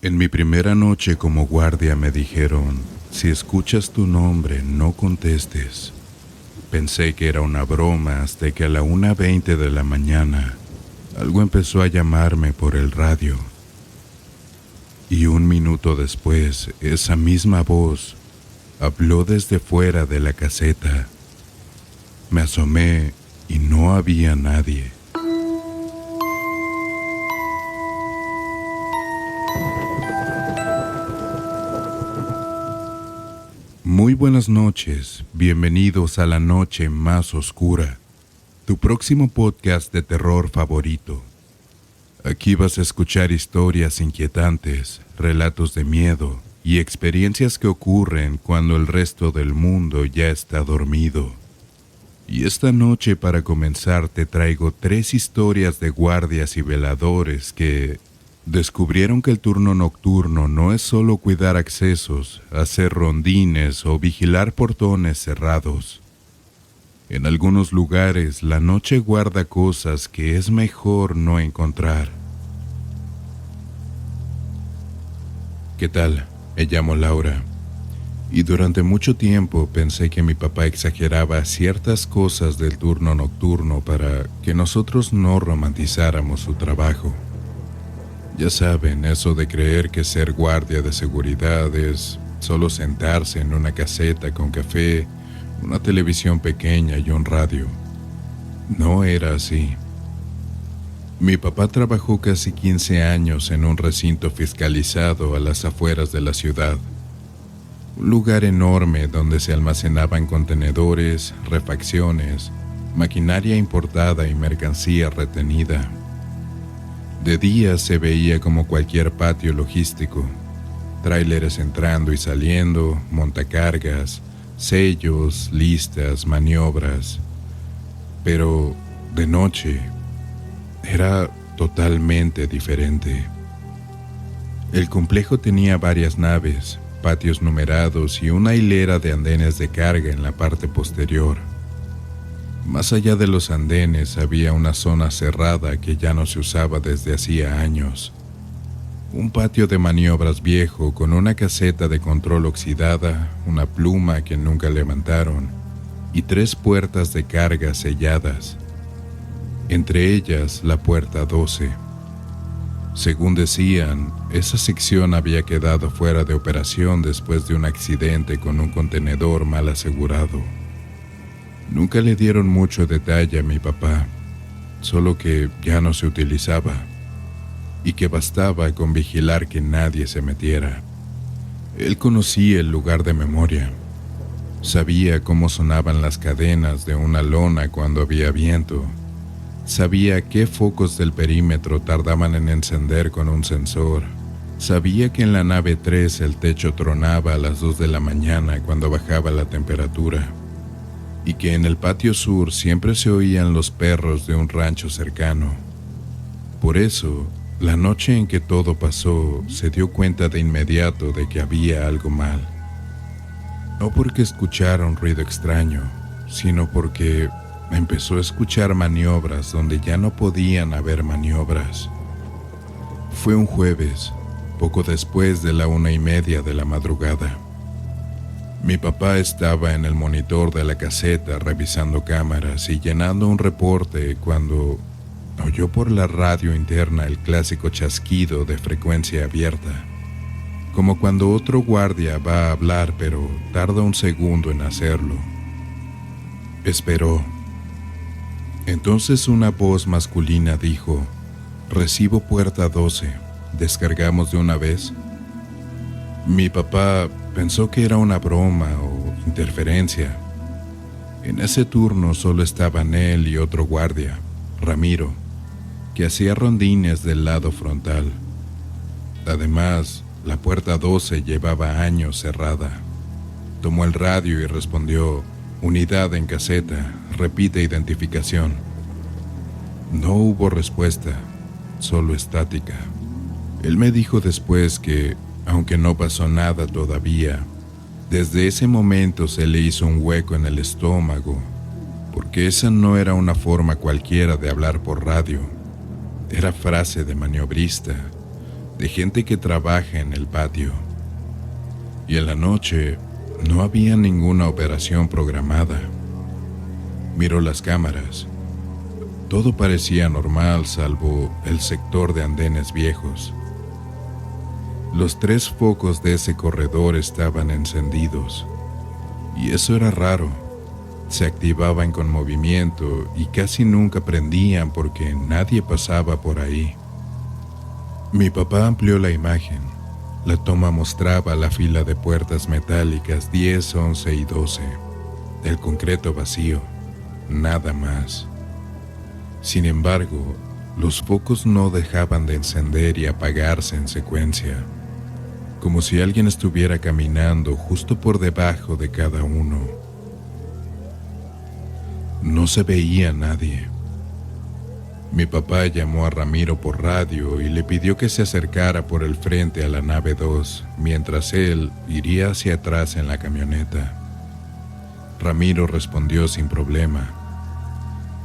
En mi primera noche como guardia me dijeron, si escuchas tu nombre, no contestes. Pensé que era una broma hasta que a la 1:20 de la mañana, algo empezó a llamarme por el radio. Y 1 minuto después, esa misma voz habló desde fuera de la caseta. Me asomé y no había nadie. Muy buenas noches, bienvenidos a la noche más oscura, tu próximo podcast de terror favorito. Aquí vas a escuchar historias inquietantes, relatos de miedo y experiencias que ocurren cuando el resto del mundo ya está dormido. Y esta noche para comenzar te traigo 3 historias de guardias y veladores que descubrieron que el turno nocturno no es solo cuidar accesos, hacer rondines o vigilar portones cerrados. En algunos lugares la noche guarda cosas que es mejor no encontrar. ¿Qué tal? Me llamo Laura. Y durante mucho tiempo pensé que mi papá exageraba ciertas cosas del turno nocturno para que nosotros no romantizáramos su trabajo. Ya saben, eso de creer que ser guardia de seguridad es solo sentarse en una caseta con café, una televisión pequeña y un radio. No era así. Mi papá trabajó casi 15 años en un recinto fiscalizado a las afueras de la ciudad. Un lugar enorme donde se almacenaban contenedores, refacciones, maquinaria importada y mercancía retenida. De día se veía como cualquier patio logístico, tráileres entrando y saliendo, montacargas, sellos, listas, maniobras. Pero de noche era totalmente diferente. El complejo tenía varias naves, patios numerados y una hilera de andenes de carga en la parte posterior. Más allá de los andenes había una zona cerrada que ya no se usaba desde hacía años. Un patio de maniobras viejo con una caseta de control oxidada, una pluma que nunca levantaron y 3 puertas de carga selladas. Entre ellas la puerta 12. Según decían, esa sección había quedado fuera de operación después de un accidente con un contenedor mal asegurado. Nunca le dieron mucho detalle a mi papá, solo que ya no se utilizaba y que bastaba con vigilar que nadie se metiera. Él conocía el lugar de memoria. Sabía cómo sonaban las cadenas de una lona cuando había viento. Sabía qué focos del perímetro tardaban en encender con un sensor. Sabía que en la nave 3 el techo tronaba a las 2 de la mañana cuando bajaba la temperatura. Y que en el patio sur siempre se oían los perros de un rancho cercano. Por eso, la noche en que todo pasó, se dio cuenta de inmediato de que había algo mal. No porque escuchara un ruido extraño, sino porque empezó a escuchar maniobras donde ya no podían haber maniobras. Fue un jueves, poco después de la 1:30 de la madrugada. Mi papá estaba en el monitor de la caseta revisando cámaras y llenando un reporte cuando oyó por la radio interna el clásico chasquido de frecuencia abierta, como cuando otro guardia va a hablar pero tarda un segundo en hacerlo. Esperó. Entonces una voz masculina dijo: «Recibo puerta 12, ¿descargamos de una vez?». Mi papá pensó que era una broma o interferencia. En ese turno solo estaban él y otro guardia, Ramiro, que hacía rondines del lado frontal. Además, la puerta 12 llevaba años cerrada. Tomó el radio y respondió: «Unidad en caseta, repite identificación». No hubo respuesta, solo estática. Él me dijo después que, aunque no pasó nada todavía, desde ese momento se le hizo un hueco en el estómago, porque esa no era una forma cualquiera de hablar por radio. Era frase de maniobrista, de gente que trabaja en el patio. Y en la noche no había ninguna operación programada. Miró las cámaras. Todo parecía normal salvo el sector de andenes viejos. Los 3 focos de ese corredor estaban encendidos. Y eso era raro. Se activaban con movimiento y casi nunca prendían porque nadie pasaba por ahí. Mi papá amplió la imagen. La toma mostraba la fila de puertas metálicas 10, 11 y 12. El concreto vacío. Nada más. Sin embargo, los focos no dejaban de encender y apagarse en secuencia, como si alguien estuviera caminando justo por debajo de cada uno. No se veía nadie. Mi papá llamó a Ramiro por radio y le pidió que se acercara por el frente a la nave 2, mientras él iría hacia atrás en la camioneta. Ramiro respondió sin problema.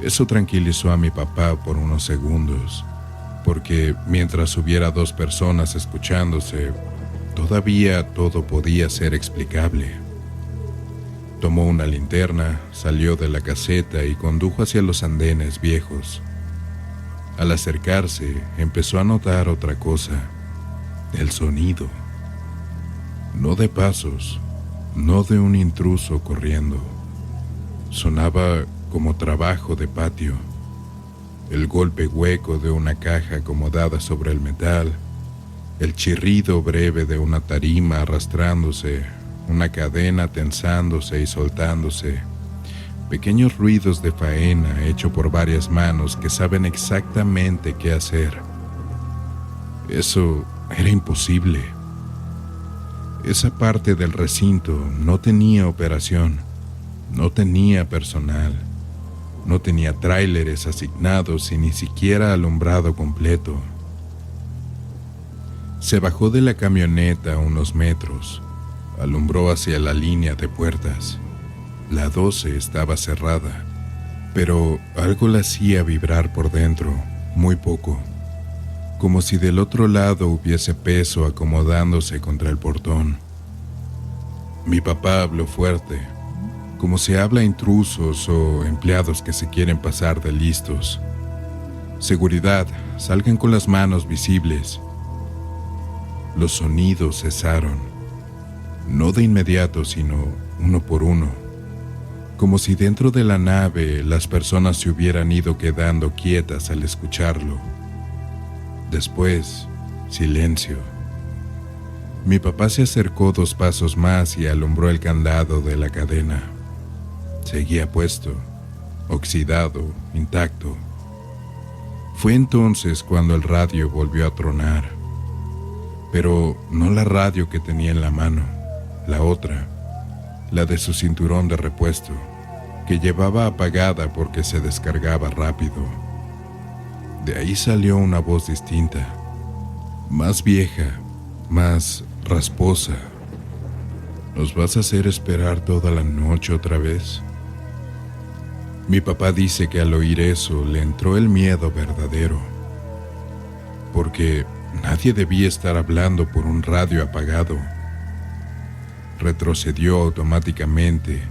Eso tranquilizó a mi papá por unos segundos, porque mientras hubiera 2 personas escuchándose, todavía todo podía ser explicable. Tomó una linterna, salió de la caseta y condujo hacia los andenes viejos. Al acercarse, empezó a notar otra cosa: el sonido. No de pasos, no de un intruso corriendo. Sonaba como trabajo de patio. El golpe hueco de una caja acomodada sobre el metal, el chirrido breve de una tarima arrastrándose, una cadena tensándose y soltándose, pequeños ruidos de faena hecho por varias manos que saben exactamente qué hacer. Eso era imposible. Esa parte del recinto no tenía operación, no tenía personal, no tenía tráileres asignados y ni siquiera alumbrado completo. Se bajó de la camioneta unos metros, alumbró hacia la línea de puertas. La 12 estaba cerrada, pero algo la hacía vibrar por dentro, muy poco, como si del otro lado hubiese peso acomodándose contra el portón. Mi papá habló fuerte, como se habla a intrusos o empleados que se quieren pasar de listos. Seguridad, salgan con las manos visibles. Los sonidos cesaron, no de inmediato, sino uno por uno, como si dentro de la nave las personas se hubieran ido quedando quietas al escucharlo. Después, silencio. Mi papá se acercó 2 pasos más y alumbró el candado de la cadena. Seguía puesto, oxidado, intacto. Fue entonces cuando el radio volvió a tronar. Pero no la radio que tenía en la mano, la otra, la de su cinturón de repuesto, que llevaba apagada porque se descargaba rápido. De ahí salió una voz distinta, más vieja, más rasposa. ¿Nos vas a hacer esperar toda la noche otra vez? Mi papá dice que al oír eso le entró el miedo verdadero, porque nadie debía estar hablando por un radio apagado. Retrocedió automáticamente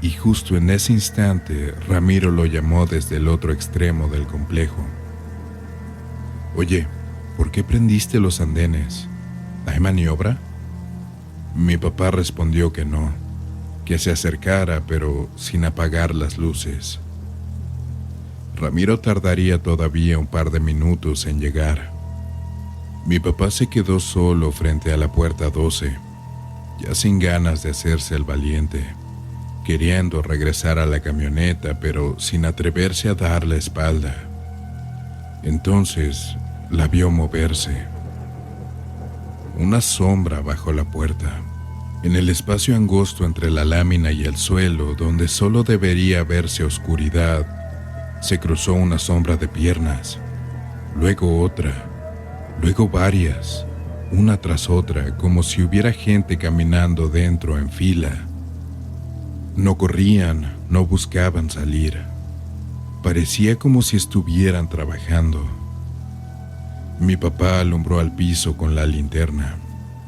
y justo en ese instante Ramiro lo llamó desde el otro extremo del complejo. Oye, ¿por qué prendiste los andenes? ¿Hay maniobra? Mi papá respondió que no, que se acercara pero sin apagar las luces. Ramiro tardaría todavía un par de minutos en llegar. Mi papá se quedó solo frente a la puerta 12, ya sin ganas de hacerse el valiente, queriendo regresar a la camioneta pero sin atreverse a dar la espalda. Entonces la vio moverse. Una sombra bajo la puerta, en el espacio angosto entre la lámina y el suelo, donde solo debería verse oscuridad, se cruzó una sombra de piernas, luego otra, luego varias, una tras otra, como si hubiera gente caminando dentro en fila. No corrían, no buscaban salir. Parecía como si estuvieran trabajando. Mi papá alumbró al piso con la linterna,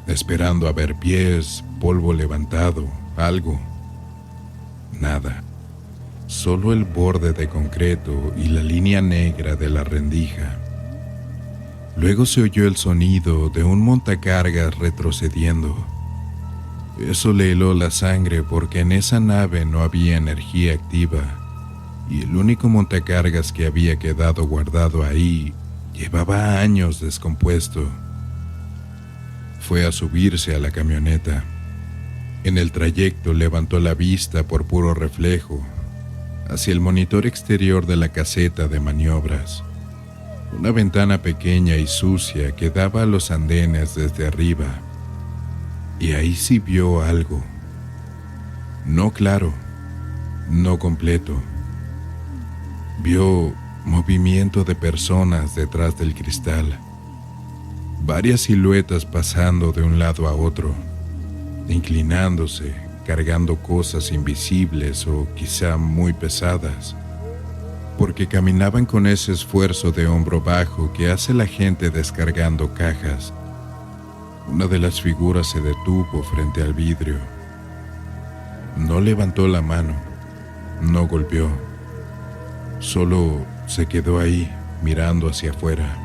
esperando a ver pies, polvo levantado, algo. Nada. Solo el borde de concreto y la línea negra de la rendija. Luego se oyó el sonido de un montacargas retrocediendo. Eso le heló la sangre porque en esa nave no había energía activa y el único montacargas que había quedado guardado ahí llevaba años descompuesto. Fue a subirse a la camioneta. En el trayecto levantó la vista por puro reflejo hacia el monitor exterior de la caseta de maniobras. Una ventana pequeña y sucia que daba a los andenes desde arriba. Y ahí sí vio algo. No claro, no completo. Vio movimiento de personas detrás del cristal. Varias siluetas pasando de un lado a otro, inclinándose, cargando cosas invisibles o quizá muy pesadas, porque caminaban con ese esfuerzo de hombro bajo que hace la gente descargando cajas. Una de las figuras se detuvo frente al vidrio. No levantó la mano, no golpeó, solo se quedó ahí mirando hacia afuera.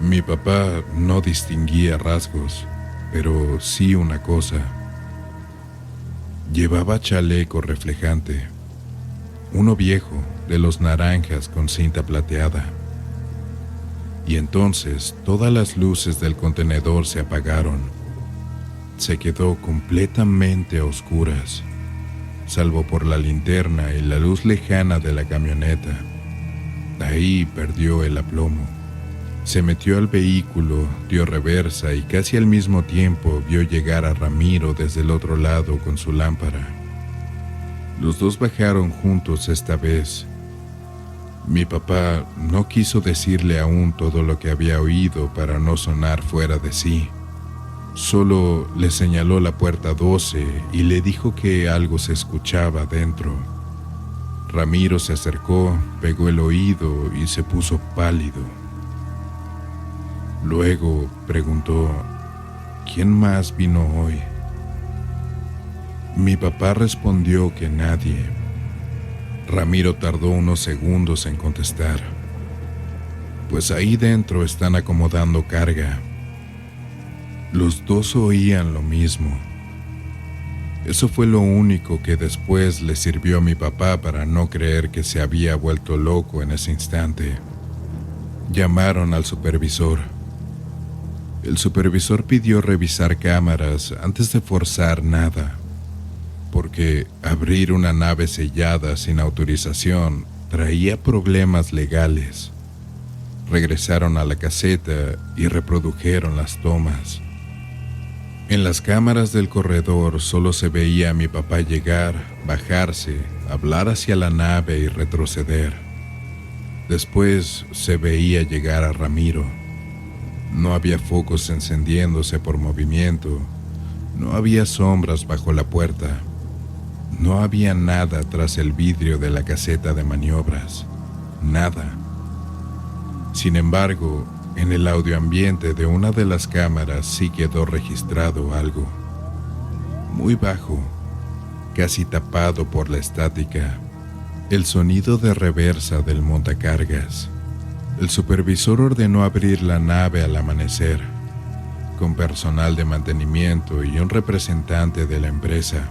Mi papá no distinguía rasgos, pero sí una cosa. Llevaba chaleco reflejante, uno viejo, de los naranjas con cinta plateada. Y entonces todas las luces del contenedor se apagaron. Se quedó completamente a oscuras, salvo por la linterna y la luz lejana de la camioneta. Ahí perdió el aplomo. Se metió al vehículo, dio reversa y casi al mismo tiempo vio llegar a Ramiro desde el otro lado con su lámpara. Los dos bajaron juntos esta vez. Mi papá no quiso decirle aún todo lo que había oído para no sonar fuera de sí. Solo le señaló la puerta 12 y le dijo que algo se escuchaba dentro. Ramiro se acercó, pegó el oído y se puso pálido. Luego preguntó, ¿quién más vino hoy? Mi papá respondió que nadie. Ramiro tardó unos segundos en contestar. Pues ahí dentro están acomodando carga. Los dos oían lo mismo. Eso fue lo único que después le sirvió a mi papá para no creer que se había vuelto loco en ese instante. Llamaron al supervisor. El supervisor pidió revisar cámaras antes de forzar nada, porque abrir una nave sellada sin autorización traía problemas legales. Regresaron a la caseta y reprodujeron las tomas. En las cámaras del corredor solo se veía a mi papá llegar, bajarse, hablar hacia la nave y retroceder. Después se veía llegar a Ramiro. No había focos encendiéndose por movimiento, no había sombras bajo la puerta, no había nada tras el vidrio de la caseta de maniobras, nada. Sin embargo, en el audioambiente de una de las cámaras sí quedó registrado algo, muy bajo, casi tapado por la estática, el sonido de reversa del montacargas. El supervisor ordenó abrir la nave al amanecer, con personal de mantenimiento y un representante de la empresa.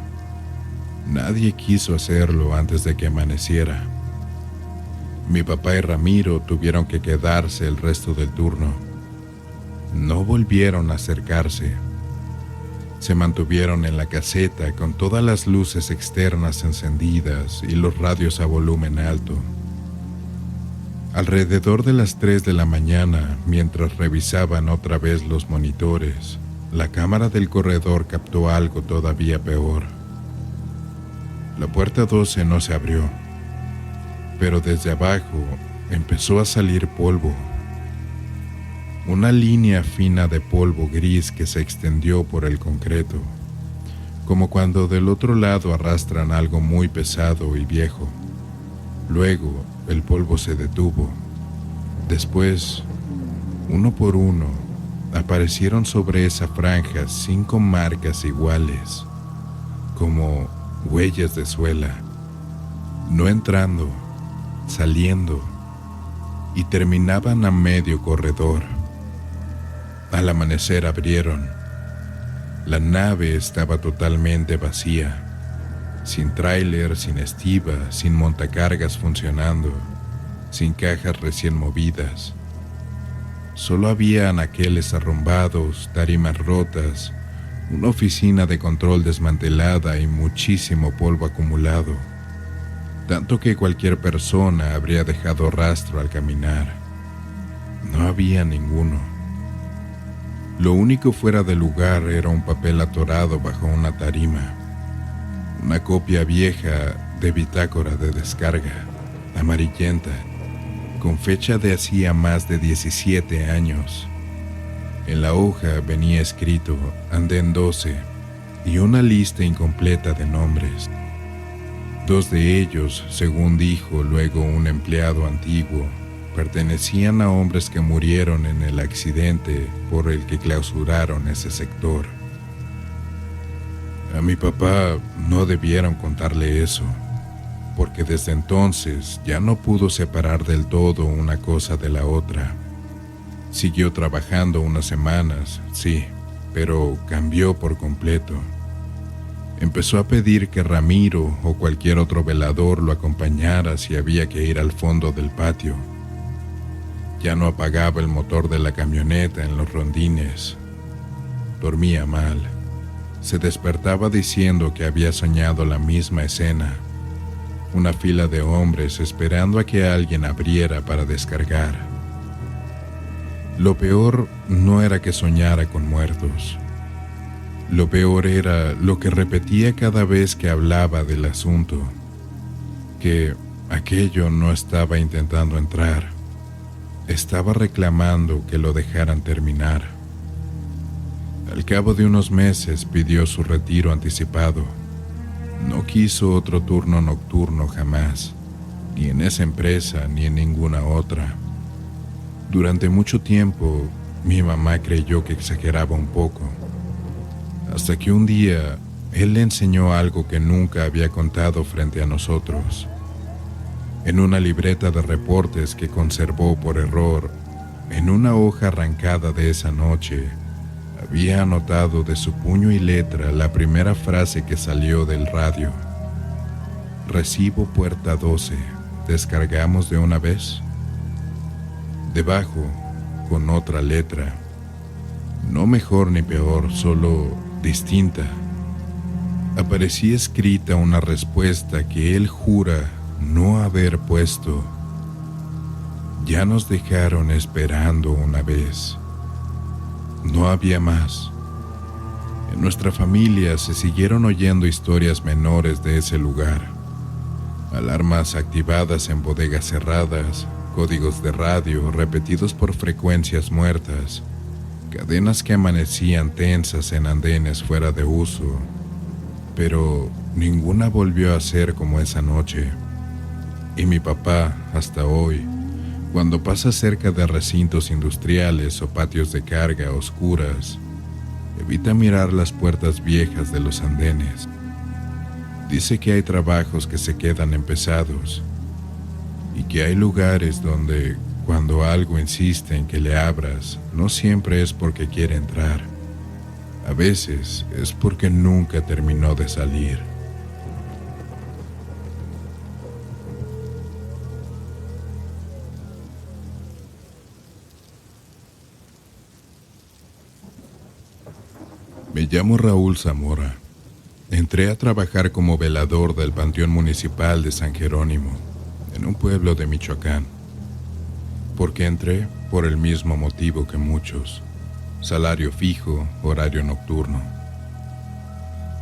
Nadie quiso hacerlo antes de que amaneciera. Mi papá y Ramiro tuvieron que quedarse el resto del turno. No volvieron a acercarse. Se mantuvieron en la caseta con todas las luces externas encendidas y los radios a volumen alto. Alrededor de las 3 de la mañana, mientras revisaban otra vez los monitores, la cámara del corredor captó algo todavía peor. La puerta 12 no se abrió, pero desde abajo empezó a salir polvo. Una línea fina de polvo gris que se extendió por el concreto, como cuando del otro lado arrastran algo muy pesado y viejo. Luego, el polvo se detuvo. Después, Uno por uno, aparecieron sobre esa franja 5 marcas iguales, como huellas de suela, no entrando, saliendo, y terminaban a medio corredor. Al amanecer abrieron. La nave estaba totalmente vacía, sin tráiler, sin estiba, sin montacargas funcionando, sin cajas recién movidas. Solo había anaqueles arrumbados, tarimas rotas, una oficina de control desmantelada y muchísimo polvo acumulado, tanto que cualquier persona habría dejado rastro al caminar. No había ninguno. Lo único fuera de lugar era un papel atorado bajo una tarima, una copia vieja de bitácora de descarga, amarillenta, con fecha de hacía más de 17 años. En la hoja venía escrito Andén 12 y una lista incompleta de nombres. 2 de ellos, según dijo luego un empleado antiguo, pertenecían a hombres que murieron en el accidente por el que clausuraron ese sector. A mi papá no debieron contarle eso, porque desde entonces ya no pudo separar del todo una cosa de la otra. Siguió trabajando unas semanas, sí, pero cambió por completo. Empezó a pedir que Ramiro o cualquier otro velador lo acompañara si había que ir al fondo del patio. Ya no apagaba el motor de la camioneta en los rondines. Dormía mal. Se despertaba diciendo que había soñado la misma escena. Una fila de hombres esperando a que alguien abriera para descargar. Lo peor no era que soñara con muertos. Lo peor era lo que repetía cada vez que hablaba del asunto, que aquello no estaba intentando entrar, estaba reclamando que lo dejaran terminar. Al cabo de unos meses pidió su retiro anticipado. No quiso otro turno nocturno jamás, ni en esa empresa ni en ninguna otra. Durante mucho tiempo, mi mamá creyó que exageraba un poco, hasta que un día él le enseñó algo que nunca había contado frente a nosotros. En una libreta de reportes que conservó por error, en una hoja arrancada de esa noche, había anotado de su puño y letra la primera frase que salió del radio. Recibo puerta 12, ¿descargamos de una vez? Debajo, con otra letra, no mejor ni peor, solo distinta, aparecía escrita una respuesta que él jura no haber puesto. Ya nos dejaron esperando una vez. No había más. En nuestra familia se siguieron oyendo historias menores de ese lugar. Alarmas activadas en bodegas cerradas, códigos de radio repetidos por frecuencias muertas, cadenas que amanecían tensas en andenes fuera de uso, pero ninguna volvió a ser como esa noche. Y mi papá, hasta hoy, cuando pasa cerca de recintos industriales o patios de carga oscuras, evita mirar las puertas viejas de los andenes. Dice que hay trabajos que se quedan empezados y que hay lugares donde, cuando algo insiste en que le abras, no siempre es porque quiere entrar. A veces es porque nunca terminó de salir. Me llamo Raúl Zamora. Entré a trabajar como velador del Panteón Municipal de San Jerónimo, en un pueblo de Michoacán. ¿Por qué entré? Por el mismo motivo que muchos: salario fijo, horario nocturno.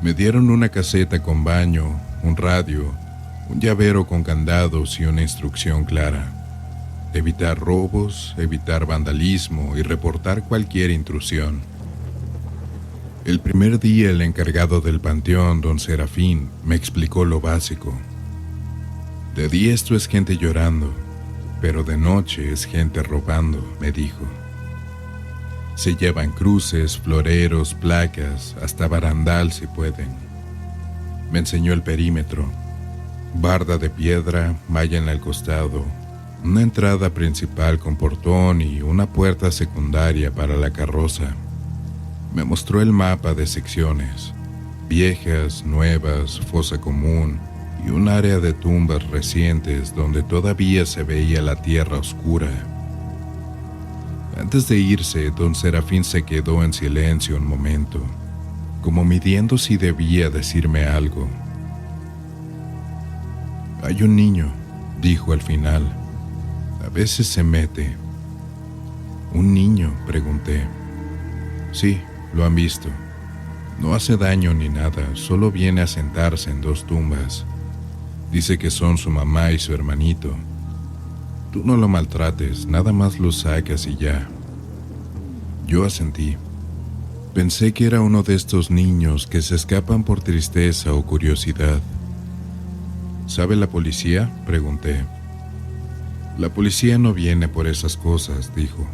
Me dieron una caseta con baño, un radio, un llavero con candados y una instrucción clara: evitar robos, evitar vandalismo y reportar cualquier intrusión. El primer día el encargado del panteón, don Serafín, me explicó lo básico. De día esto es gente llorando, pero de noche es gente robando, me dijo. Se llevan cruces, floreros, placas, hasta barandal si pueden. Me enseñó el perímetro. Barda de piedra, malla en el costado, una entrada principal con portón y una puerta secundaria para la carroza. Me mostró el mapa de secciones, viejas, nuevas, fosa común y un área de tumbas recientes donde todavía se veía la tierra oscura. Antes de irse, don Serafín se quedó en silencio un momento, como midiendo si debía decirme algo. Hay un niño, dijo al final. A veces se mete. ¿Un niño?, pregunté. Sí, lo han visto. No hace daño ni nada, solo viene a sentarse en 2 tumbas. Dice que son su mamá y su hermanito. Tú no lo maltrates, nada más lo sacas y ya. Yo asentí. Pensé que era uno de estos niños que se escapan por tristeza o curiosidad. ¿Sabe la policía?, pregunté. La policía no viene por esas cosas, dijo.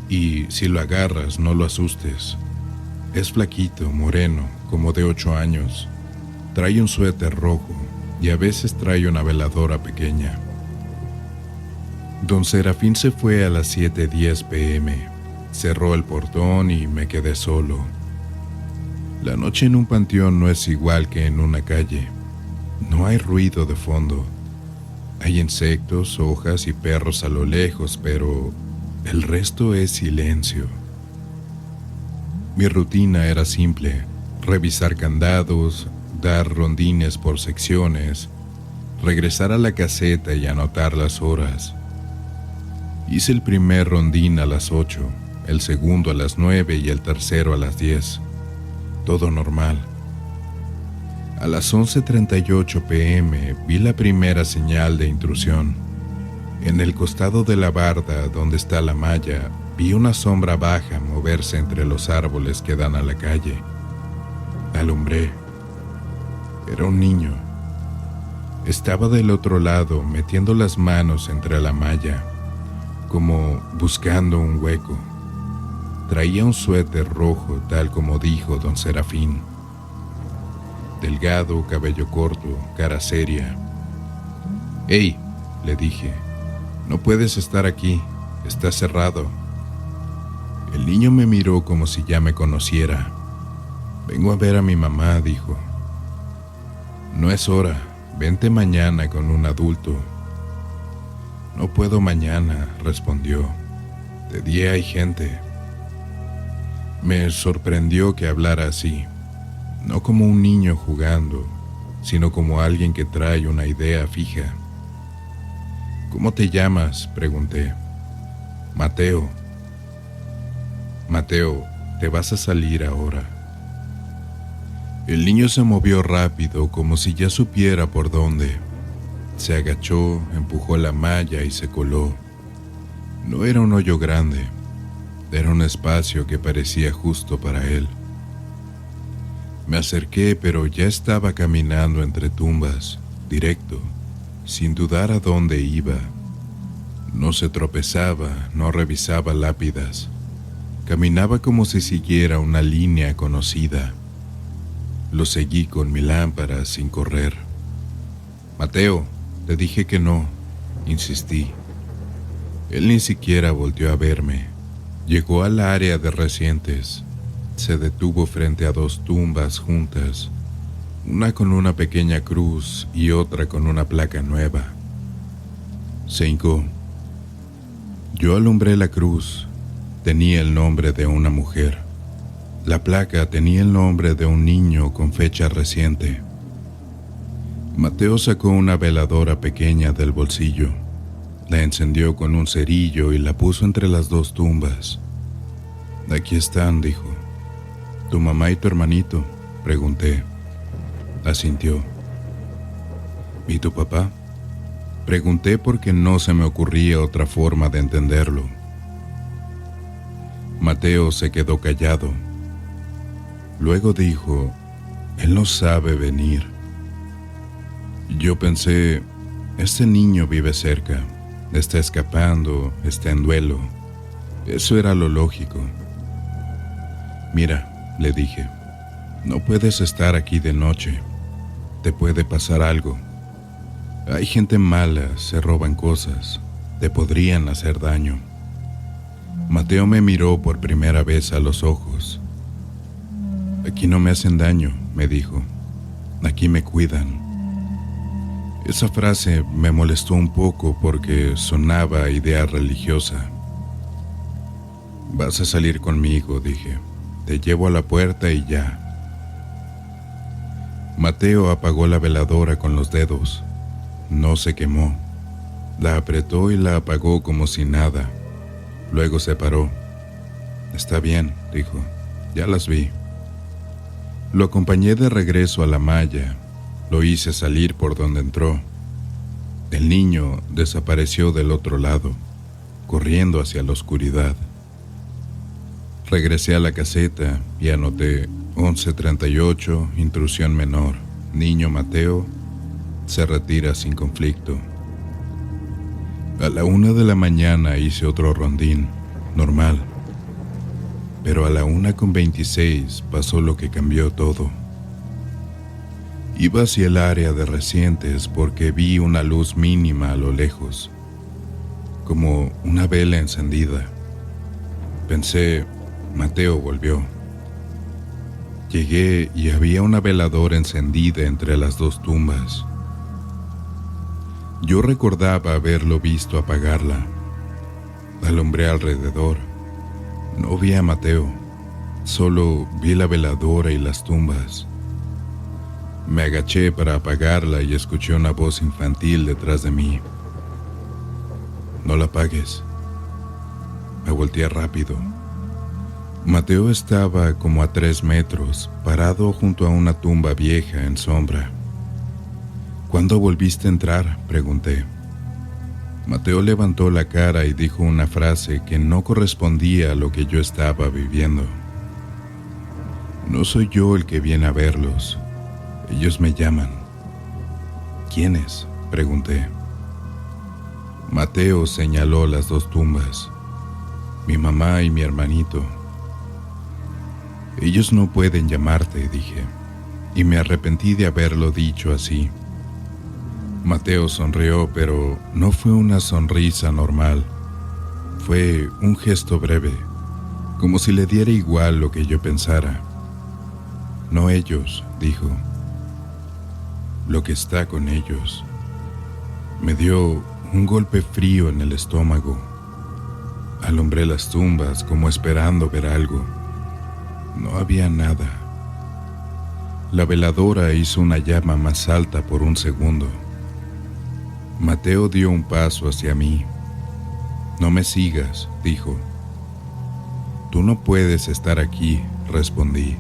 Y si lo agarras, no lo asustes. Es flaquito, moreno, como de 8 años. Trae un suéter rojo y a veces trae una veladora pequeña. Don Serafín se fue a las 7:10 p.m. Cerró el portón y me quedé solo. La noche en un panteón no es igual que en una calle. No hay ruido de fondo. Hay insectos, hojas y perros a lo lejos, pero el resto es silencio. Mi rutina era simple: revisar candados, dar rondines por secciones, regresar a la caseta y anotar las horas. Hice el primer rondín a las 8, el segundo a las 9 y el tercero a las 10. Todo normal. A las 11:38 p.m. vi la primera señal de intrusión. En el costado de la barda donde está la malla, vi una sombra baja moverse entre los árboles que dan a la calle. Alumbré. Era un niño. Estaba del otro lado, metiendo las manos entre la malla, como buscando un hueco. Traía un suéter rojo, tal como dijo don Serafín. Delgado, cabello corto, cara seria. «¡Ey!», le dije. «No puedes estar aquí, está cerrado». El niño me miró como si ya me conociera. «Vengo a ver a mi mamá», dijo. «No es hora, vente mañana con un adulto». «No puedo mañana», respondió. «De día hay gente». Me sorprendió que hablara así, no como un niño jugando, sino como alguien que trae una idea fija. «¿Cómo te llamas?», pregunté. «Mateo». «Mateo, te vas a salir ahora». El niño se movió rápido, como si ya supiera por dónde. Se agachó, empujó la malla y se coló. No era un hoyo grande, era un espacio que parecía justo para él. Me acerqué, pero ya estaba caminando entre tumbas, directo, sin dudar a dónde iba. No se tropezaba, no revisaba lápidas. Caminaba como si siguiera una línea conocida. Lo seguí con mi lámpara sin correr. «Mateo, te dije que no», insistí. Él ni siquiera volteó a verme. Llegó al área de recientes. Se detuvo frente a 2 tumbas juntas, una con una pequeña cruz y otra con una placa nueva. Se hincó. Yo alumbré la cruz. Tenía el nombre de una mujer. La placa tenía el nombre de un niño con fecha reciente. Mateo sacó una veladora pequeña del bolsillo. La encendió con un cerillo y la puso entre las 2 tumbas. «Aquí están», dijo. «¿Tu mamá y tu hermanito?», pregunté. Asintió. «¿Y tu papá?», pregunté porque no se me ocurría otra forma de entenderlo. Mateo se quedó callado. Luego dijo: «Él no sabe venir». Yo pensé: este niño vive cerca, está escapando, está en duelo. Eso era lo lógico. Mira, le dije, no puedes estar aquí de noche. Te puede pasar algo. Hay gente mala, se roban cosas. Te podrían hacer daño. Mateo me miró por primera vez a los ojos. Aquí no me hacen daño, me dijo. Aquí me cuidan. Esa frase me molestó un poco porque sonaba a idea religiosa. Vas a salir conmigo, dije. Te llevo a la puerta y ya. Mateo apagó la veladora con los dedos. No se quemó. La apretó y la apagó como si nada. Luego se paró. Está bien, dijo. Ya las vi. Lo acompañé de regreso a la malla. Lo hice salir por donde entró. El niño desapareció del otro lado, corriendo hacia la oscuridad. Regresé a la caseta y anoté 11:38, intrusión menor. Niño Mateo se retira sin conflicto. A la 1 de la mañana hice otro rondín, normal. Pero a la 1:26 pasó lo que cambió todo. Iba hacia el área de recientes porque vi una luz mínima a lo lejos, como una vela encendida. Pensé, Mateo volvió. Llegué y había una veladora encendida entre las dos tumbas. Yo recordaba haberlo visto apagarla. Alumbré alrededor. No vi a Mateo, solo vi la veladora y las tumbas. Me agaché para apagarla y escuché una voz infantil detrás de mí. No la apagues. Me volteé rápido. Mateo estaba como a 3 metros, parado junto a una tumba vieja en sombra. ¿Cuándo volviste a entrar?, pregunté. Mateo levantó la cara y dijo una frase que no correspondía a lo que yo estaba viviendo. No soy yo el que viene a verlos. Ellos me llaman. ¿Quiénes?, pregunté. Mateo señaló las 2 tumbas. Mi mamá y mi hermanito. Ellos no pueden llamarte, dije, y me arrepentí de haberlo dicho así. Mateo sonrió, pero no fue una sonrisa normal. Fue un gesto breve, como si le diera igual lo que yo pensara. No ellos, dijo. Lo que está con ellos. Me dio un golpe frío en el estómago. Alumbré las tumbas como esperando ver algo. No había nada. La veladora hizo una llama más alta por un segundo. Mateo dio un paso hacia mí. No me sigas, dijo. Tú no puedes estar aquí, respondí.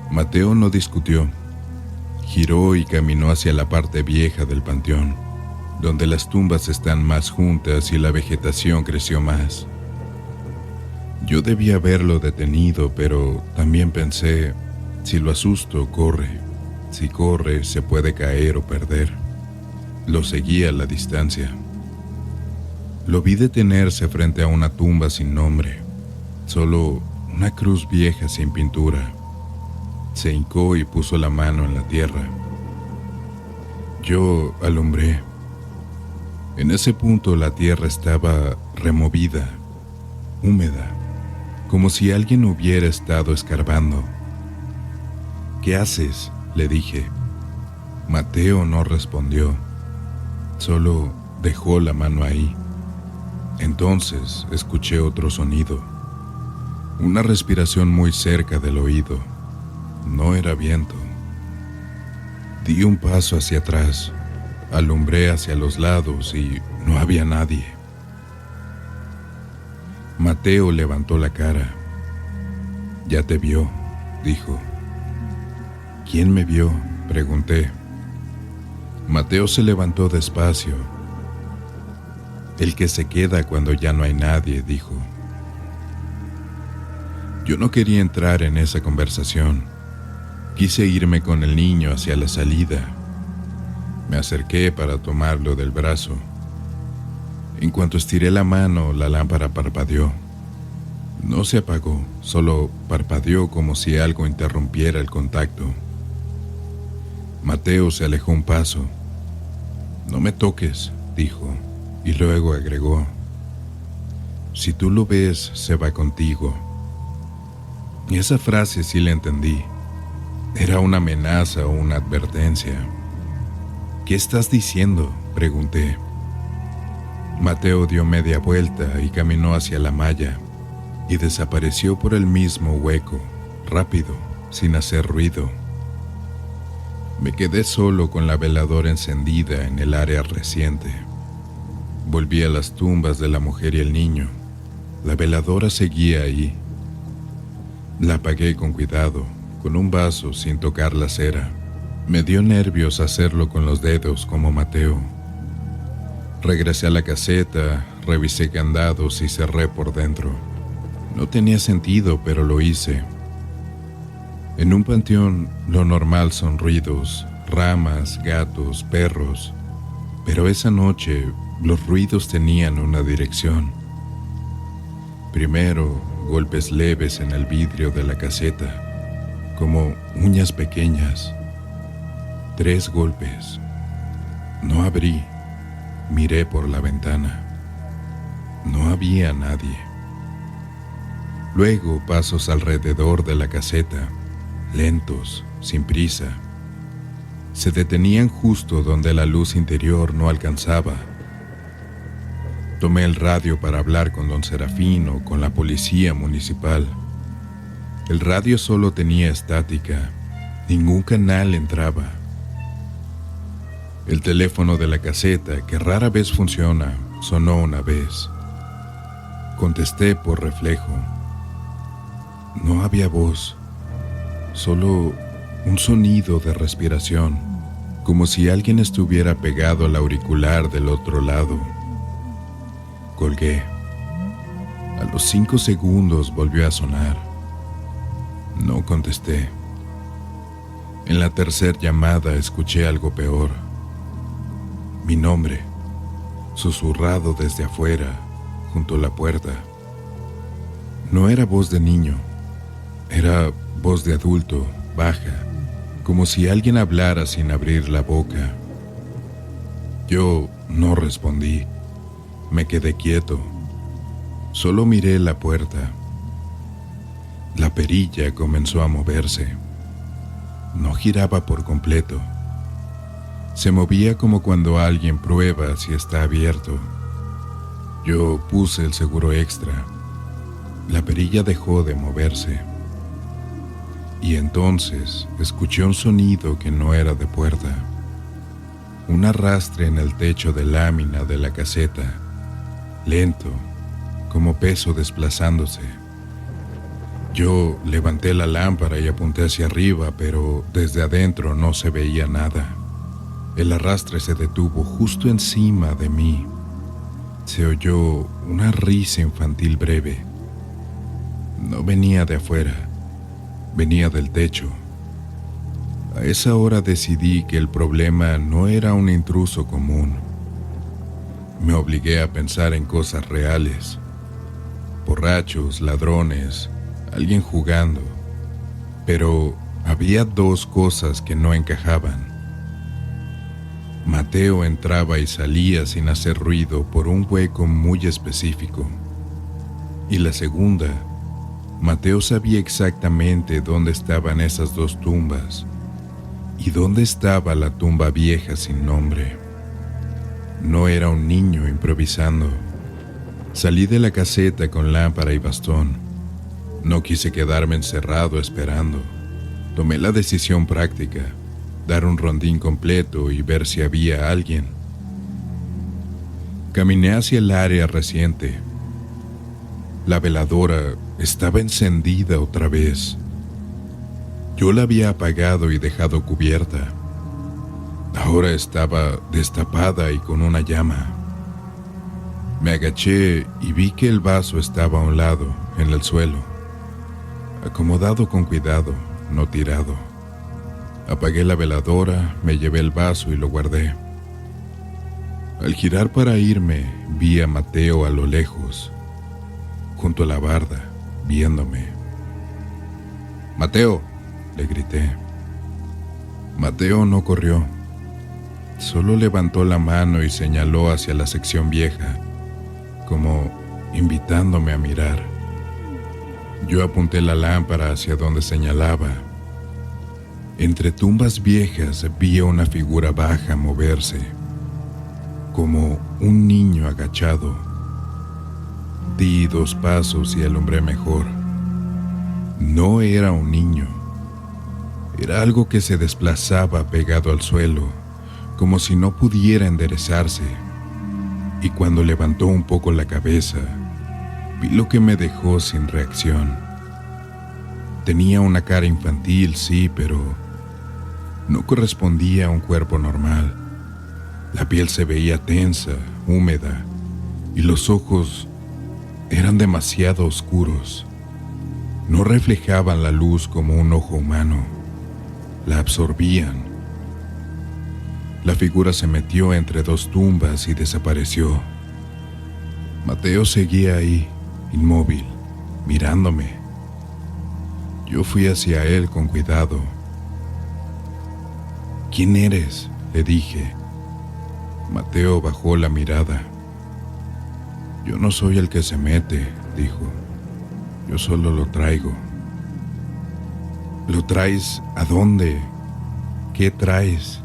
Mateo no discutió. Giró y caminó hacia la parte vieja del panteón, donde las tumbas están más juntas y la vegetación creció más. Yo debía haberlo detenido, pero también pensé, si lo asusto, corre. Si corre, se puede caer o perder. Lo seguí a la distancia. Lo vi detenerse frente a una tumba sin nombre, solo una cruz vieja sin pintura. Se hincó y puso la mano en la tierra. Yo alumbré. En ese punto la tierra estaba removida, húmeda, como si alguien hubiera estado escarbando. ¿Qué haces?, le dije. Mateo no respondió, solo dejó la mano ahí. Entonces escuché otro sonido, una respiración muy cerca del oído. No era viento. Di un paso hacia atrás, alumbré hacia los lados y no había nadie. Mateo levantó la cara. Ya te vio, dijo. ¿Quién me vio?, pregunté. Mateo se levantó despacio. El que se queda cuando ya no hay nadie, dijo. Yo no quería entrar en esa conversación. Quise irme con el niño hacia la salida. Me acerqué para tomarlo del brazo. En cuanto estiré la mano, la lámpara parpadeó. No se apagó, solo parpadeó como si algo interrumpiera el contacto. Mateo se alejó un paso. «No me toques», dijo, y luego agregó: «Si tú lo ves, se va contigo». Y esa frase sí la entendí. ¿Era una amenaza o una advertencia? «¿Qué estás diciendo?», pregunté. Mateo dio media vuelta y caminó hacia la malla, y desapareció por el mismo hueco, rápido, sin hacer ruido. Me quedé solo con la veladora encendida en el área reciente. Volví a las tumbas de la mujer y el niño. La veladora seguía ahí. La apagué con cuidado, con un vaso sin tocar la cera. Me dio nervios hacerlo con los dedos como Mateo. Regresé a la caseta, revisé candados y cerré por dentro. No tenía sentido, pero lo hice. En un panteón, lo normal son ruidos, ramas, gatos, perros. Pero esa noche, los ruidos tenían una dirección. Primero, golpes leves en el vidrio de la caseta, como uñas pequeñas. 3 golpes. No abrí. Miré por la ventana. No había nadie. Luego, pasos alrededor de la caseta, lentos, sin prisa. Se detenían justo donde la luz interior no alcanzaba. Tomé el radio para hablar con don Serafín o con la policía municipal. El radio solo tenía estática, ningún canal entraba. El teléfono de la caseta, que rara vez funciona, sonó una vez. Contesté por reflejo. No había voz, solo un sonido de respiración, como si alguien estuviera pegado al auricular del otro lado. Colgué. A los 5 segundos volvió a sonar. No contesté. En la tercera llamada escuché algo peor. Mi nombre, susurrado desde afuera, junto a la puerta. No era voz de niño, era voz de adulto, baja, como si alguien hablara sin abrir la boca. Yo no respondí, me quedé quieto, solo miré la puerta. La perilla comenzó a moverse. No giraba por completo. Se movía como cuando alguien prueba si está abierto. Yo puse el seguro extra. La perilla dejó de moverse. Y entonces escuché un sonido que no era de puerta. Un arrastre en el techo de lámina de la caseta, lento, como peso desplazándose. Yo levanté la lámpara y apunté hacia arriba, pero desde adentro no se veía nada. El arrastre se detuvo justo encima de mí. Se oyó una risa infantil breve. No venía de afuera, venía del techo. A esa hora decidí que el problema no era un intruso común. Me obligué a pensar en cosas reales. Borrachos, ladrones, alguien jugando. Pero había 2 cosas que no encajaban. Mateo entraba y salía sin hacer ruido por un hueco muy específico. Y la segunda, Mateo sabía exactamente dónde estaban esas 2 tumbas y dónde estaba la tumba vieja sin nombre. No era un niño improvisando. Salí de la caseta con lámpara y bastón. No quise quedarme encerrado esperando. Tomé la decisión práctica. Dar un rondín completo y ver si había alguien. Caminé hacia el área reciente. La veladora estaba encendida otra vez. Yo la había apagado y dejado cubierta. Ahora estaba destapada y con una llama. Me agaché y vi que el vaso estaba a un lado, en el suelo, acomodado con cuidado, no tirado. Apagué la veladora, me llevé el vaso y lo guardé. Al girar para irme, vi a Mateo a lo lejos, junto a la barda, viéndome. «Mateo», le grité. Mateo no corrió, solo levantó la mano y señaló hacia la sección vieja, como invitándome a mirar. Yo apunté la lámpara hacia donde señalaba. Entre tumbas viejas vi a una figura baja moverse, como un niño agachado. Di 2 pasos y alumbré mejor. No era un niño. Era algo que se desplazaba pegado al suelo, como si no pudiera enderezarse. Y cuando levantó un poco la cabeza, vi lo que me dejó sin reacción. Tenía una cara infantil, sí, pero no correspondía a un cuerpo normal. La piel se veía tensa, húmeda, y los ojos eran demasiado oscuros. No reflejaban la luz como un ojo humano, la absorbían. La figura se metió entre 2 tumbas y desapareció. Mateo seguía ahí, inmóvil, mirándome. Yo fui hacia él con cuidado. «¿Quién eres?», le dije. Mateo bajó la mirada. «Yo no soy el que se mete», dijo. «Yo solo lo traigo». «¿Lo traes a dónde? ¿Qué traes?»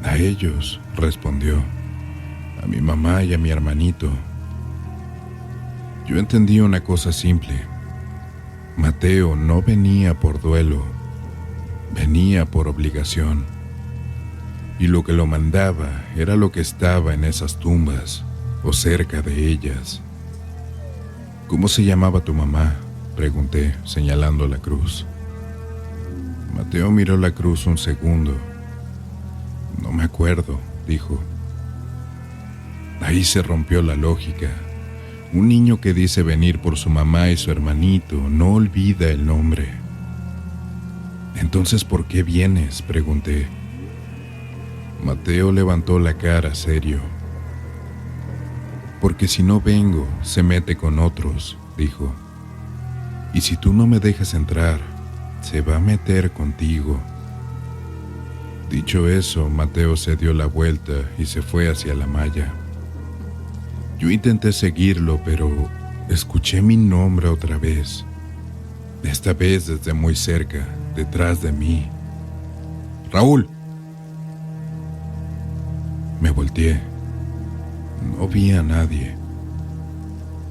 «A ellos», respondió. «A mi mamá y a mi hermanito». Yo entendí una cosa simple. Mateo no venía por duelo, venía por obligación. Y lo que lo mandaba era lo que estaba en esas tumbas, o cerca de ellas. «¿Cómo se llamaba tu mamá?», pregunté, señalando la cruz. Mateo miró la cruz un segundo. «No me acuerdo», dijo. Ahí se rompió la lógica. Un niño que dice venir por su mamá y su hermanito no olvida el nombre. «¿Entonces por qué vienes?», pregunté. Mateo levantó la cara serio. «Porque si no vengo, se mete con otros», dijo. «Y si tú no me dejas entrar, se va a meter contigo». Dicho eso, Mateo se dio la vuelta y se fue hacia la malla. Yo intenté seguirlo, pero escuché mi nombre otra vez. Esta vez desde muy cerca, detrás de mí. «¡Raúl!». Me volteé. No vi a nadie.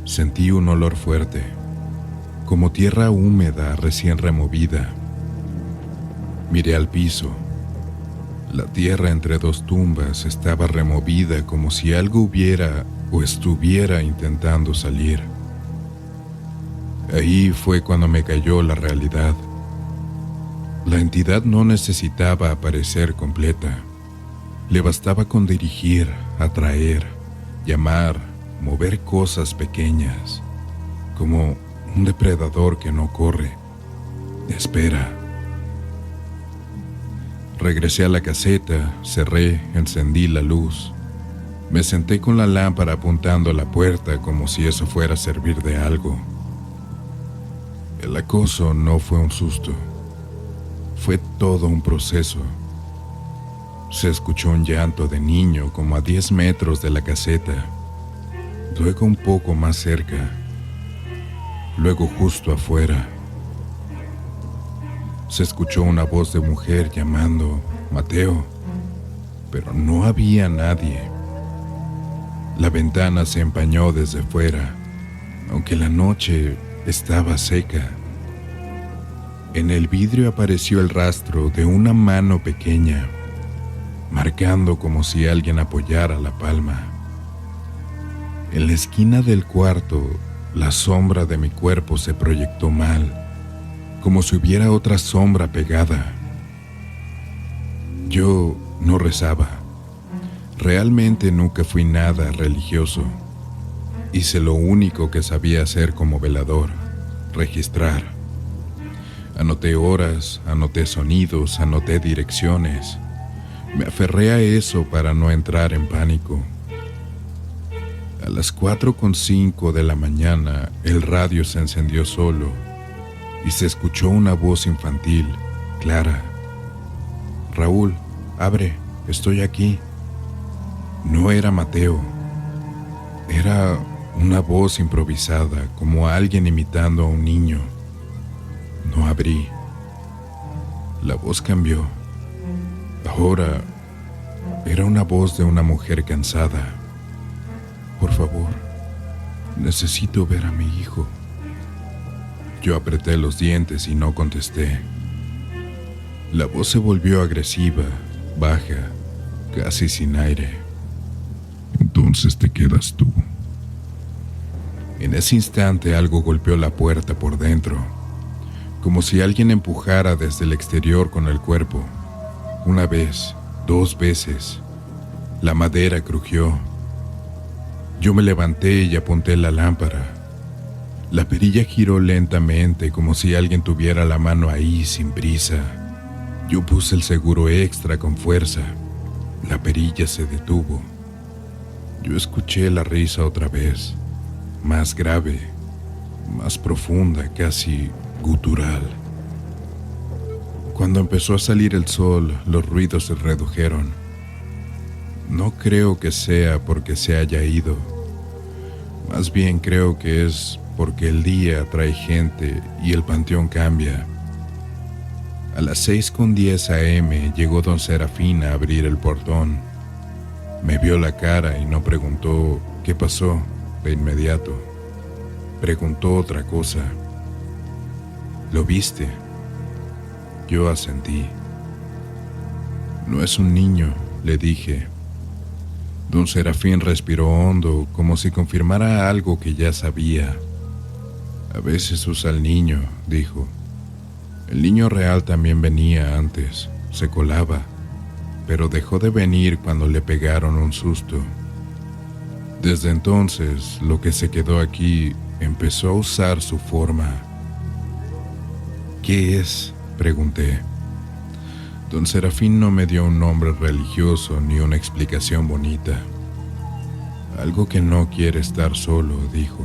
Sentí un olor fuerte, como tierra húmeda recién removida. Miré al piso. La tierra entre 2 tumbas estaba removida como si algo hubiera o estuviera intentando salir. Ahí fue cuando me cayó la realidad. La entidad no necesitaba aparecer completa. Le bastaba con dirigir, atraer, llamar, mover cosas pequeñas, como un depredador que no corre, espera. Regresé a la caseta, cerré, encendí la luz. Me senté con la lámpara apuntando a la puerta como si eso fuera a servir de algo. El acoso no fue un susto, fue todo un proceso. Se escuchó un llanto de niño como a 10 metros de la caseta, luego un poco más cerca, luego justo afuera. Se escuchó una voz de mujer llamando «Mateo», pero no había nadie. La ventana se empañó desde fuera, aunque la noche estaba seca. En el vidrio apareció el rastro de una mano pequeña, marcando como si alguien apoyara la palma. En la esquina del cuarto, la sombra de mi cuerpo se proyectó mal, como si hubiera otra sombra pegada. Yo no rezaba. Realmente nunca fui nada religioso. Hice lo único que sabía hacer como velador, registrar. Anoté horas, anoté sonidos, anoté direcciones. Me aferré a eso para no entrar en pánico. A las 4:05 de la mañana, el radio se encendió solo y se escuchó una voz infantil, clara. «Raúl, abre, estoy aquí». No era Mateo. Era una voz improvisada, como alguien imitando a un niño. No abrí. La voz cambió. Ahora era una voz de una mujer cansada. «Por favor, necesito ver a mi hijo». Yo apreté los dientes y no contesté. La voz se volvió agresiva, baja, casi sin aire. «Entonces te quedas tú». En ese instante algo golpeó la puerta por dentro, como si alguien empujara desde el exterior con el cuerpo. Una vez, 2 veces. La madera crujió. Yo me levanté y apunté la lámpara. La perilla giró lentamente, como si alguien tuviera la mano ahí sin prisa. Yo puse el seguro extra con fuerza. La perilla se detuvo. Yo escuché la risa otra vez, más grave, más profunda, casi gutural. Cuando empezó a salir el sol, los ruidos se redujeron. No creo que sea porque se haya ido. Más bien creo que es porque el día trae gente y el panteón cambia. A las 6:10 a.m. llegó don Serafín a abrir el portón. Me vio la cara y no preguntó qué pasó de inmediato. Preguntó otra cosa. «¿Lo viste?» Yo asentí. «No es un niño», le dije. Don Serafín respiró hondo, como si confirmara algo que ya sabía. «A veces usa al niño», dijo. «El niño real también venía antes, se colaba, pero dejó de venir cuando le pegaron un susto. Desde entonces, lo que se quedó aquí empezó a usar su forma». «¿Qué es?», pregunté. Don Serafín no me dio un nombre religioso ni una explicación bonita. «Algo que no quiere estar solo», dijo,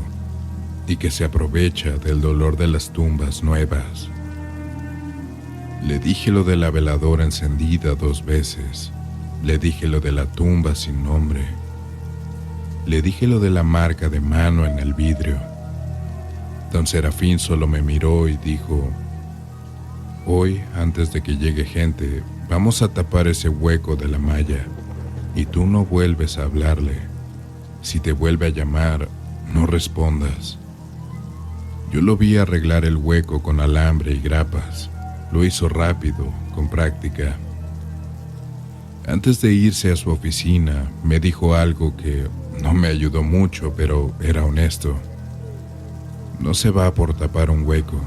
«y que se aprovecha del dolor de las tumbas nuevas». Le dije lo de la veladora encendida 2 veces. Le dije lo de la tumba sin nombre. Le dije lo de la marca de mano en el vidrio. Don Serafín solo me miró y dijo: «Hoy, antes de que llegue gente, vamos a tapar ese hueco de la malla, y tú no vuelves a hablarle. Si te vuelve a llamar, no respondas». Yo lo vi arreglar el hueco con alambre y grapas. Lo hizo rápido, con práctica. Antes de irse a su oficina, me dijo algo que no me ayudó mucho, pero era honesto. «No se va por tapar un hueco.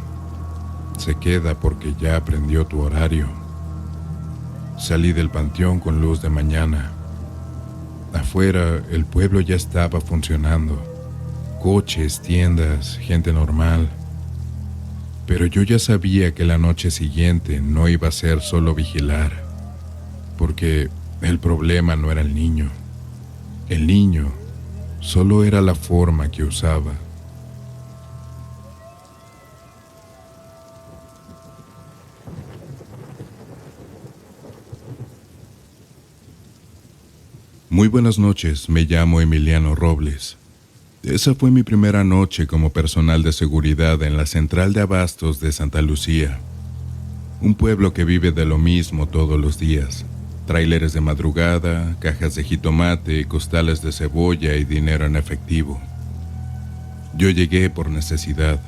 Se queda porque ya aprendió tu horario». Salí del panteón con luz de mañana. Afuera, el pueblo ya estaba funcionando. Coches, tiendas, gente normal. Pero yo ya sabía que la noche siguiente no iba a ser solo vigilar, porque el problema no era el niño. El niño solo era la forma que usaba. Muy buenas noches, me llamo Emiliano Robles. Esa fue mi primera noche como personal de seguridad en la central de abastos de Santa Lucía. Un pueblo que vive de lo mismo todos los días. Tráileres de madrugada, cajas de jitomate, costales de cebolla y dinero en efectivo. Yo llegué por necesidad.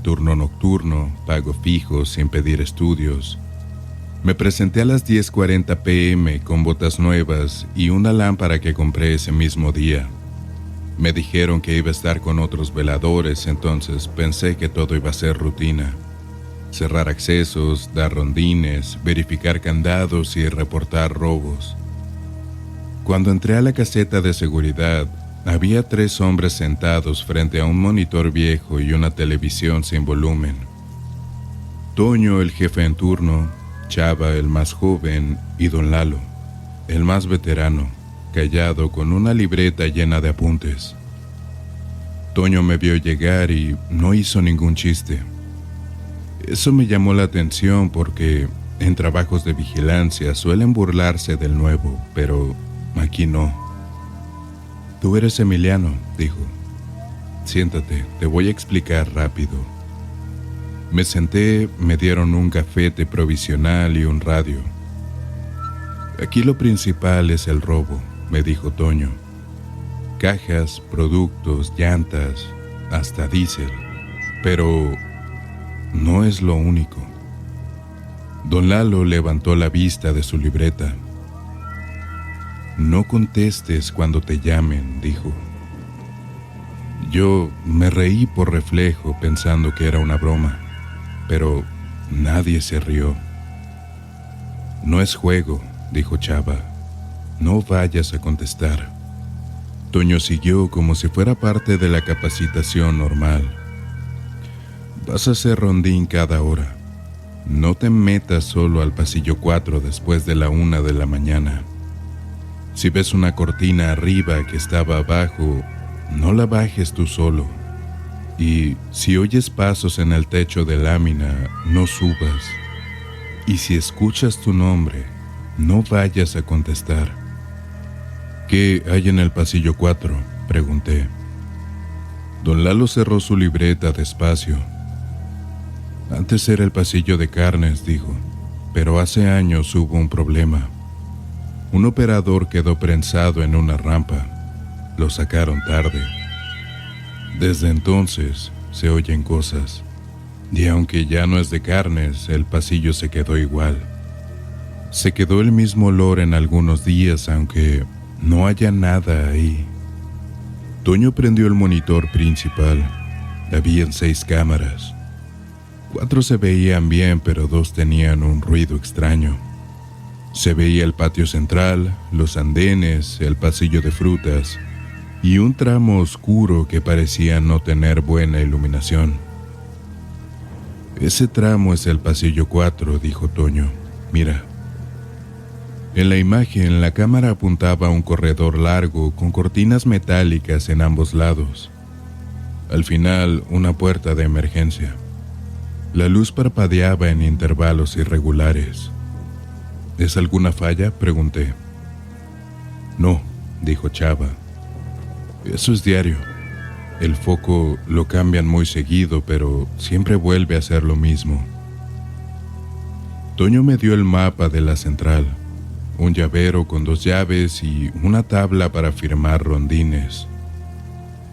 Turno nocturno, pago fijo, sin pedir estudios. Me presenté a las 10:40 p.m. con botas nuevas y una lámpara que compré ese mismo día. Me dijeron que iba a estar con otros veladores, entonces pensé que todo iba a ser rutina. Cerrar accesos, dar rondines, verificar candados y reportar robos. Cuando entré a la caseta de seguridad, había 3 hombres sentados frente a un monitor viejo y una televisión sin volumen. Toño, el jefe en turno, Chava, el más joven, y don Lalo, el más veterano, callado con una libreta llena de apuntes. Toño me vio llegar y no hizo ningún chiste. Eso me llamó la atención porque en trabajos de vigilancia suelen burlarse del nuevo, pero aquí no. Tú eres Emiliano, dijo. Siéntate, te voy a explicar rápido. Me senté, me dieron un gafete provisional y un radio. Aquí lo principal es el robo, me dijo Toño. Cajas, productos, llantas, hasta diésel. Pero no es lo único. Don Lalo levantó la vista de su libreta. No contestes cuando te llamen, dijo. Yo me reí por reflejo pensando que era una broma, pero nadie se rió. No es juego, dijo Chava. No vayas a contestar. Toño siguió como si fuera parte de la capacitación normal. Vas a hacer rondín cada hora. No te metas solo al pasillo 4 después de la 1 de la mañana. Si ves una cortina arriba que estaba abajo, no la bajes tú solo. Y si oyes pasos en el techo de lámina, no subas. Y si escuchas tu nombre, no vayas a contestar. ¿Qué hay en el pasillo 4? Pregunté. Don Lalo cerró su libreta despacio. Antes era el pasillo de carnes, dijo, pero hace años hubo un problema. Un operador quedó prensado en una rampa. Lo sacaron tarde. Desde entonces se oyen cosas. Y aunque ya no es de carnes, el pasillo se quedó igual. Se quedó el mismo olor en algunos días, aunque no haya nada ahí. Toño prendió el monitor principal. Habían 6 cámaras. 4 se veían bien, pero 2 tenían un ruido extraño. Se veía el patio central, los andenes, el pasillo de frutas y un tramo oscuro que parecía no tener buena iluminación. Ese tramo es el pasillo 4, dijo Toño. Mira. En la imagen, la cámara apuntaba a un corredor largo con cortinas metálicas en ambos lados. Al final, una puerta de emergencia. La luz parpadeaba en intervalos irregulares. ¿Es alguna falla?, pregunté. No, dijo Chava. Eso es diario. El foco lo cambian muy seguido, pero siempre vuelve a ser lo mismo. Toño me dio el mapa de la central, un llavero con 2 llaves y una tabla para firmar rondines.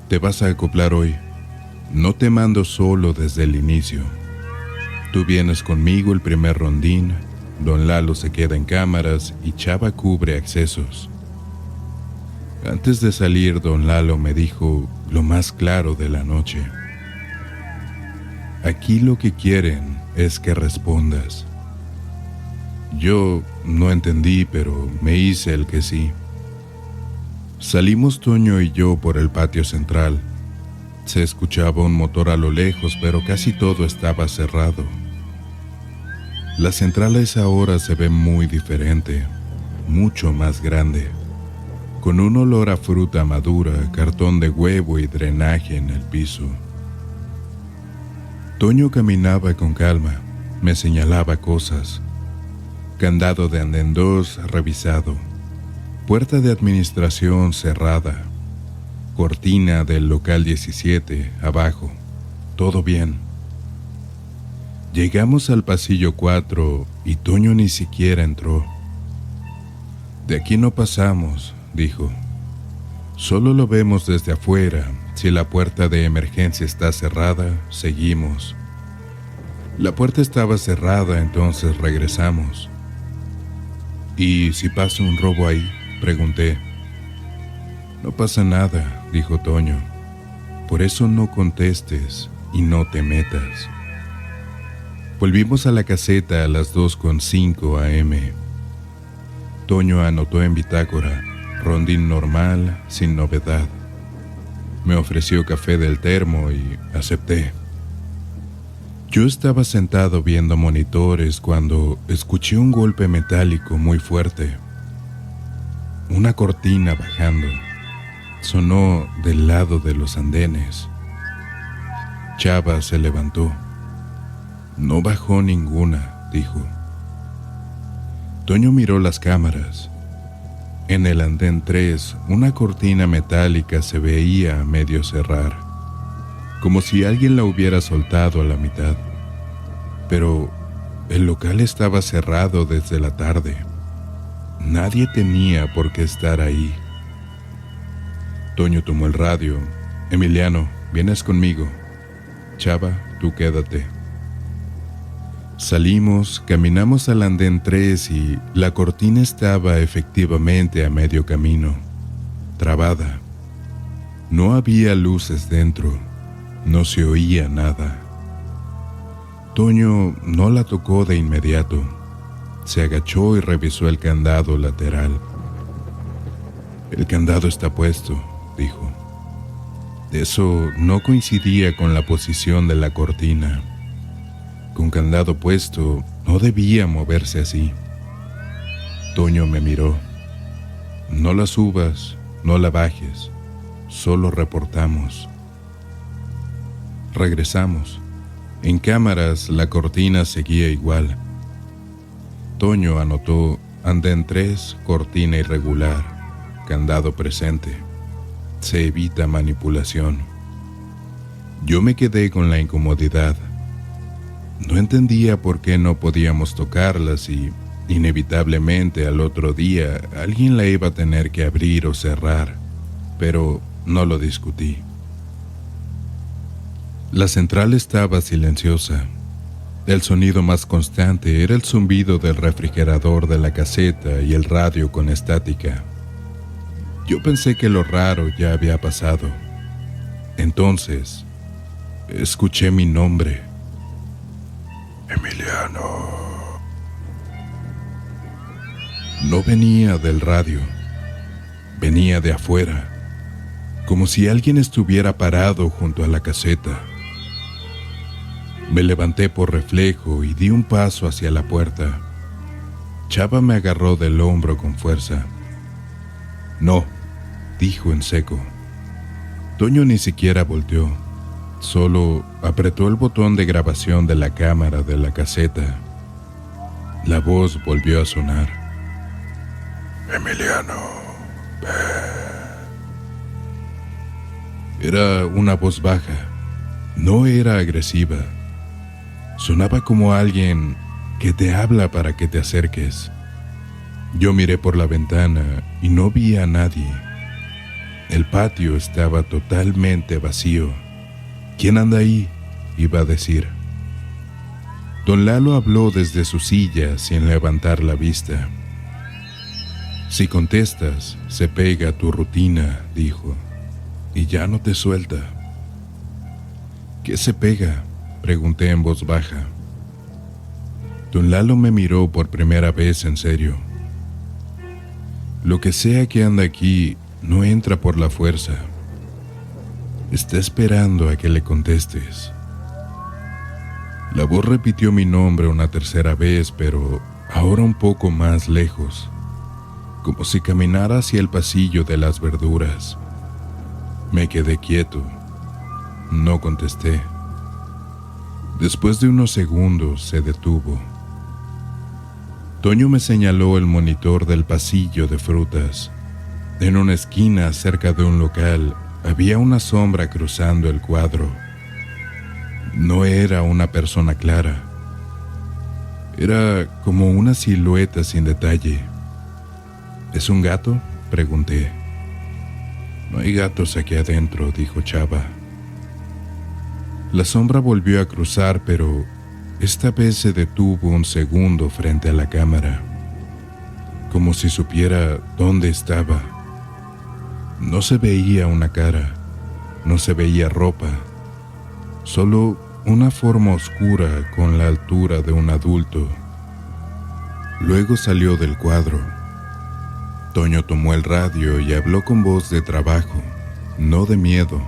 Te vas a acoplar hoy. No te mando solo desde el inicio. Tú vienes conmigo el primer rondín, Don Lalo se queda en cámaras y Chava cubre accesos. Antes de salir, Don Lalo me dijo lo más claro de la noche. Aquí lo que quieren es que respondas. Yo no entendí, pero me hice el que sí. Salimos Toño y yo por el patio central. Se escuchaba un motor a lo lejos, pero casi todo estaba cerrado. La central a esa hora se ve muy diferente, mucho más grande, con un olor a fruta madura, cartón de huevo y drenaje en el piso. Toño caminaba con calma, me señalaba cosas. Candado de andén 2 revisado, puerta de administración cerrada, cortina del local 17 abajo, todo bien. Llegamos al pasillo 4 y Toño ni siquiera entró. De aquí no pasamos, dijo. Solo lo vemos desde afuera. Si la puerta de emergencia está cerrada, seguimos. La puerta estaba cerrada, entonces regresamos. ¿Y si pasa un robo ahí?, pregunté. No pasa nada, dijo Toño. Por eso no contestes y no te metas. Volvimos a la caseta a las 2:05 a.m. Toño anotó en bitácora, rondín normal, sin novedad. Me ofreció café del termo y acepté. Yo estaba sentado viendo monitores cuando escuché un golpe metálico muy fuerte. Una cortina bajando. Sonó del lado de los andenes. Chava se levantó. No bajó ninguna, dijo. Toño miró las cámaras. En el andén 3, una cortina metálica se veía a medio cerrar, como si alguien la hubiera soltado a la mitad. Pero el local estaba cerrado desde la tarde. Nadie tenía por qué estar ahí. Toño tomó el radio. Emiliano, vienes conmigo. Chava, tú quédate. Salimos, caminamos al andén 3 y la cortina estaba efectivamente a medio camino, trabada. No había luces dentro, no se oía nada. Toño no la tocó de inmediato. Se agachó y revisó el candado lateral. El candado está puesto, dijo. Eso no coincidía con la posición de la cortina. Con candado puesto, no debía moverse así. Toño me miró. No la subas, no la bajes, solo reportamos. Regresamos. En cámaras la cortina seguía igual. Toño anotó andén 3, cortina irregular, candado presente. Se evita manipulación. Yo me quedé con la incomodidad. No entendía por qué no podíamos tocarlas y, inevitablemente, al otro día alguien la iba a tener que abrir o cerrar, pero no lo discutí. La central estaba silenciosa. El sonido más constante era el zumbido del refrigerador de la caseta y el radio con estática. Yo pensé que lo raro ya había pasado. Entonces, escuché mi nombre. Emiliano. No venía del radio, venía de afuera, como si alguien estuviera parado junto a la caseta. Me levanté por reflejo y di un paso hacia la puerta. Chava me agarró del hombro con fuerza. No, dijo en seco. Toño ni siquiera volteó. Solo apretó el botón de grabación de la cámara de la caseta. La voz volvió a sonar. Emiliano, ven. Era una voz baja. No era agresiva. Sonaba como alguien que te habla para que te acerques. Yo miré por la ventana y no vi a nadie. El patio estaba totalmente vacío. ¿Quién anda ahí?, iba a decir. Don Lalo habló desde su silla sin levantar la vista. Si contestas, se pega a tu rutina, dijo, y ya no te suelta. ¿Qué se pega?, pregunté en voz baja. Don Lalo me miró por primera vez en serio. Lo que sea que anda aquí no entra por la fuerza. Está esperando a que le contestes. La voz repitió mi nombre una tercera vez, pero ahora un poco más lejos, como si caminara hacia el pasillo de las verduras. Me quedé quieto. No contesté. Después de unos segundos se detuvo. Toño me señaló el monitor del pasillo de frutas. En una esquina cerca de un local había una sombra cruzando el cuadro. No era una persona clara. Era como una silueta sin detalle. ¿Es un gato?, pregunté. No hay gatos aquí adentro, dijo Chava. La sombra volvió a cruzar, pero esta vez se detuvo un segundo frente a la cámara, como si supiera dónde estaba. No se veía una cara, no se veía ropa, solo una forma oscura con la altura de un adulto. Luego salió del cuadro. Toño tomó el radio y habló con voz de trabajo, no de miedo.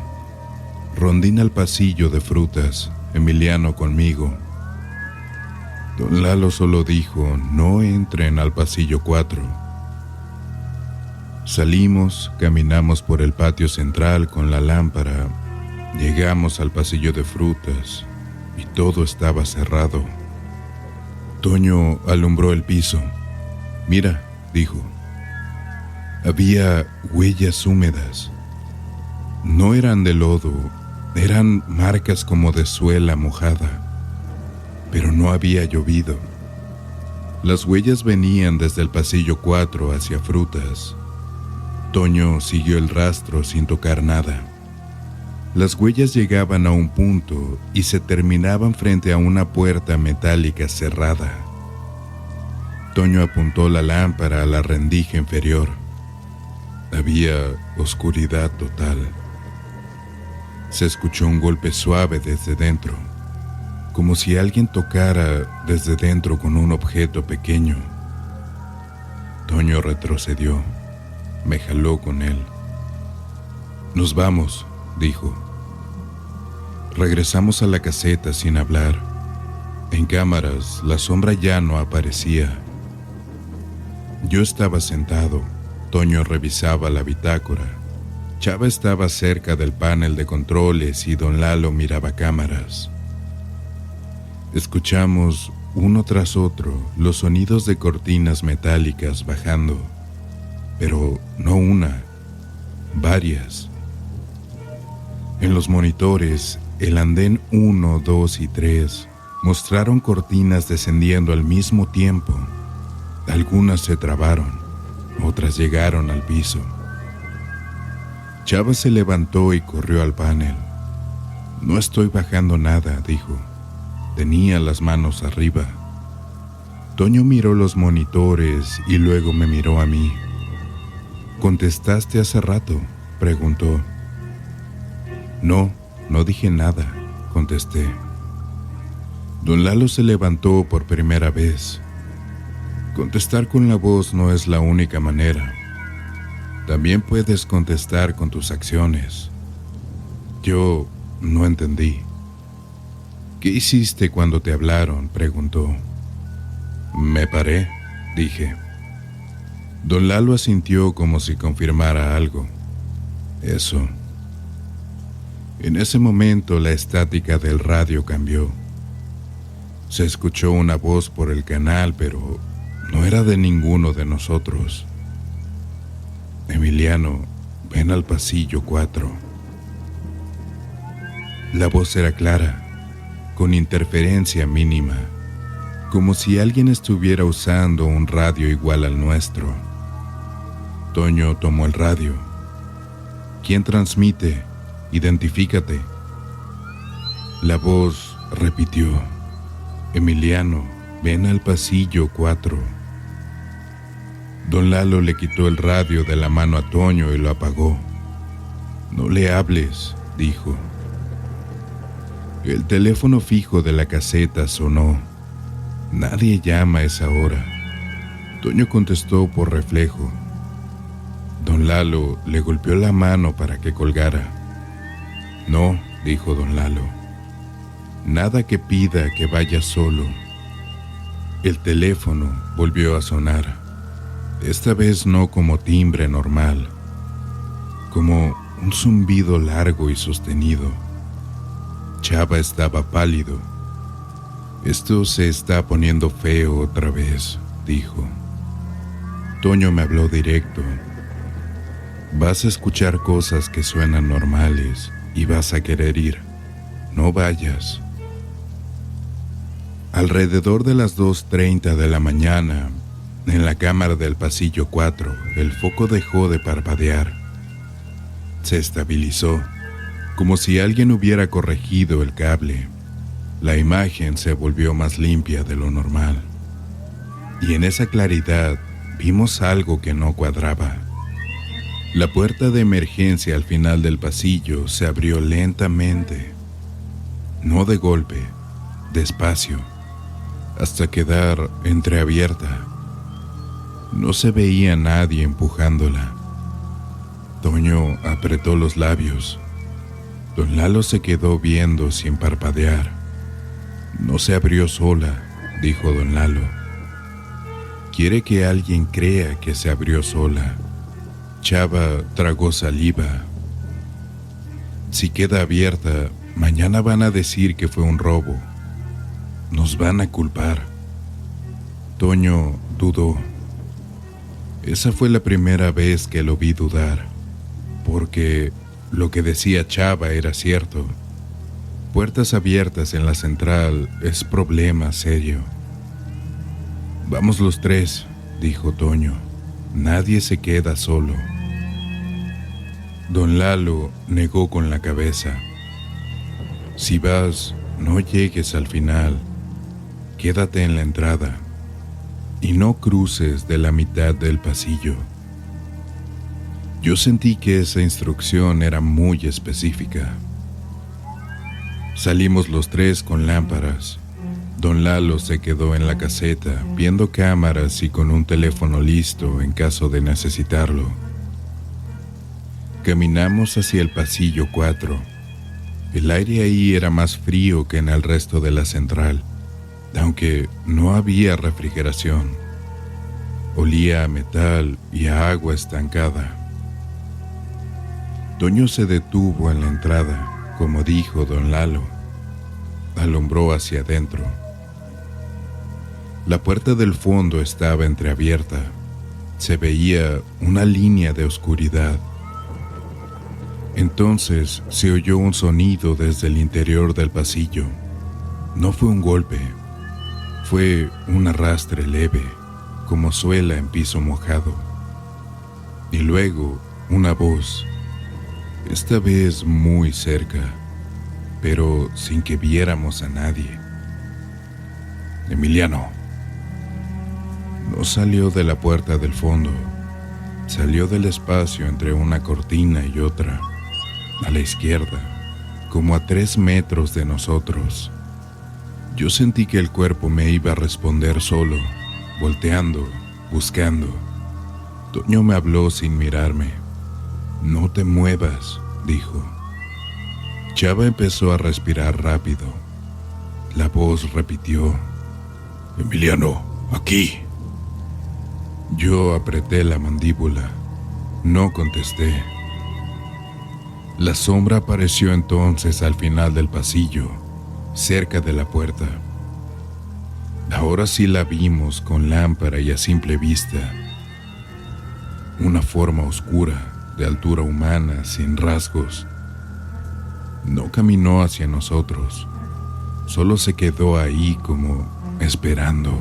Rondín al pasillo de frutas, Emiliano conmigo. Don Lalo solo dijo, no entren al pasillo 4. Salimos, caminamos por el patio central con la lámpara. Llegamos al pasillo de frutas y todo estaba cerrado. Toño alumbró el piso. «Mira», dijo. Había huellas húmedas. No eran de lodo, eran marcas como de suela mojada, pero no había llovido. Las huellas venían desde el pasillo 4 hacia frutas. Toño siguió el rastro sin tocar nada. Las huellas llegaban a un punto y se terminaban frente a una puerta metálica cerrada. Toño apuntó la lámpara a la rendija inferior. Había oscuridad total. Se escuchó un golpe suave desde dentro, como si alguien tocara desde dentro con un objeto pequeño. Toño retrocedió. Me jaló con él. «Nos vamos», dijo. Regresamos a la caseta sin hablar. En cámaras, la sombra ya no aparecía. Yo estaba sentado. Toño revisaba la bitácora. Chava estaba cerca del panel de controles y don Lalo miraba cámaras. Escuchamos, uno tras otro, los sonidos de cortinas metálicas bajando. Pero no una, varias. En los monitores, el andén 1, 2 y 3 mostraron cortinas descendiendo al mismo tiempo. Algunas se trabaron, otras llegaron al piso. Chava se levantó y corrió al panel. «No estoy bajando nada», dijo. Tenía las manos arriba. Toño miró los monitores y luego me miró a mí. «¿Contestaste hace rato?», preguntó. «No, no dije nada», contesté. Don Lalo se levantó por primera vez. «Contestar con la voz no es la única manera. También puedes contestar con tus acciones». Yo no entendí. «¿Qué hiciste cuando te hablaron?», preguntó. «Me paré», dije. Don Lalo asintió como si confirmara algo. «Eso». En ese momento la estática del radio cambió. Se escuchó una voz por el canal, pero no era de ninguno de nosotros. «Emiliano, ven al pasillo 4». La voz era clara, con interferencia mínima, como si alguien estuviera usando un radio igual al nuestro. Toño tomó el radio. «¿Quién transmite? Identifícate». La voz repitió: «Emiliano, ven al pasillo 4». Don Lalo le quitó el radio de la mano a Toño y lo apagó. «No le hables», dijo. El teléfono fijo de la caseta sonó. Nadie llama a esa hora. Toño contestó por reflejo. Don Lalo le golpeó la mano para que colgara. «No», dijo don Lalo. «Nada que pida que vaya solo». El teléfono volvió a sonar. Esta vez no como timbre normal, como un zumbido largo y sostenido. Chava estaba pálido. «Esto se está poniendo feo otra vez», dijo. Toño me habló directo. «Vas a escuchar cosas que suenan normales y vas a querer ir. No vayas». Alrededor de las 2:30 de la mañana, en la cámara del pasillo 4, el foco dejó de parpadear. Se estabilizó, como si alguien hubiera corregido el cable. La imagen se volvió más limpia de lo normal. Y en esa claridad vimos algo que no cuadraba. La puerta de emergencia al final del pasillo se abrió lentamente. No de golpe, despacio, hasta quedar entreabierta. No se veía nadie empujándola. Toño apretó los labios. Don Lalo se quedó viendo sin parpadear. «No se abrió sola», dijo don Lalo. «Quiere que alguien crea que se abrió sola». Chava tragó saliva. Si queda abierta, mañana van a decir que fue un robo. Nos van a culpar. Toño dudó. Esa fue la primera vez que lo vi dudar, porque lo que decía Chava era cierto. Puertas abiertas en la central es problema serio. Vamos los tres, dijo Toño. Nadie se queda solo. Don Lalo negó con la cabeza. Si vas, no llegues al final. Quédate en la entrada y no cruces de la mitad del pasillo. Yo sentí que esa instrucción era muy específica. Salimos los tres con lámparas. Don Lalo se quedó en la caseta viendo cámaras y con un teléfono listo en caso de necesitarlo. Caminamos hacia el pasillo 4. El aire ahí era más frío que en el resto de la central, aunque no había refrigeración. Olía a metal y a agua estancada. Toño se detuvo en la entrada, como dijo don Lalo. Alumbró hacia adentro. La puerta del fondo estaba entreabierta. Se veía una línea de oscuridad. Entonces se oyó un sonido desde el interior del pasillo. No fue un golpe, fue un arrastre leve, como suela en piso mojado. Y luego una voz, esta vez muy cerca, pero sin que viéramos a nadie. Emiliano. No salió de la puerta del fondo, salió del espacio entre una cortina y otra. A la izquierda, como a 3 metros de nosotros. Yo sentí que el cuerpo me iba a responder solo, volteando, buscando. Toño me habló sin mirarme. No te muevas, dijo. Chava empezó a respirar rápido. La voz repitió, Emiliano, aquí. Yo apreté la mandíbula. No contesté. La sombra apareció entonces al final del pasillo, cerca de la puerta. Ahora sí la vimos con lámpara y a simple vista. Una forma oscura, de altura humana, sin rasgos. No caminó hacia nosotros, solo se quedó ahí como esperando.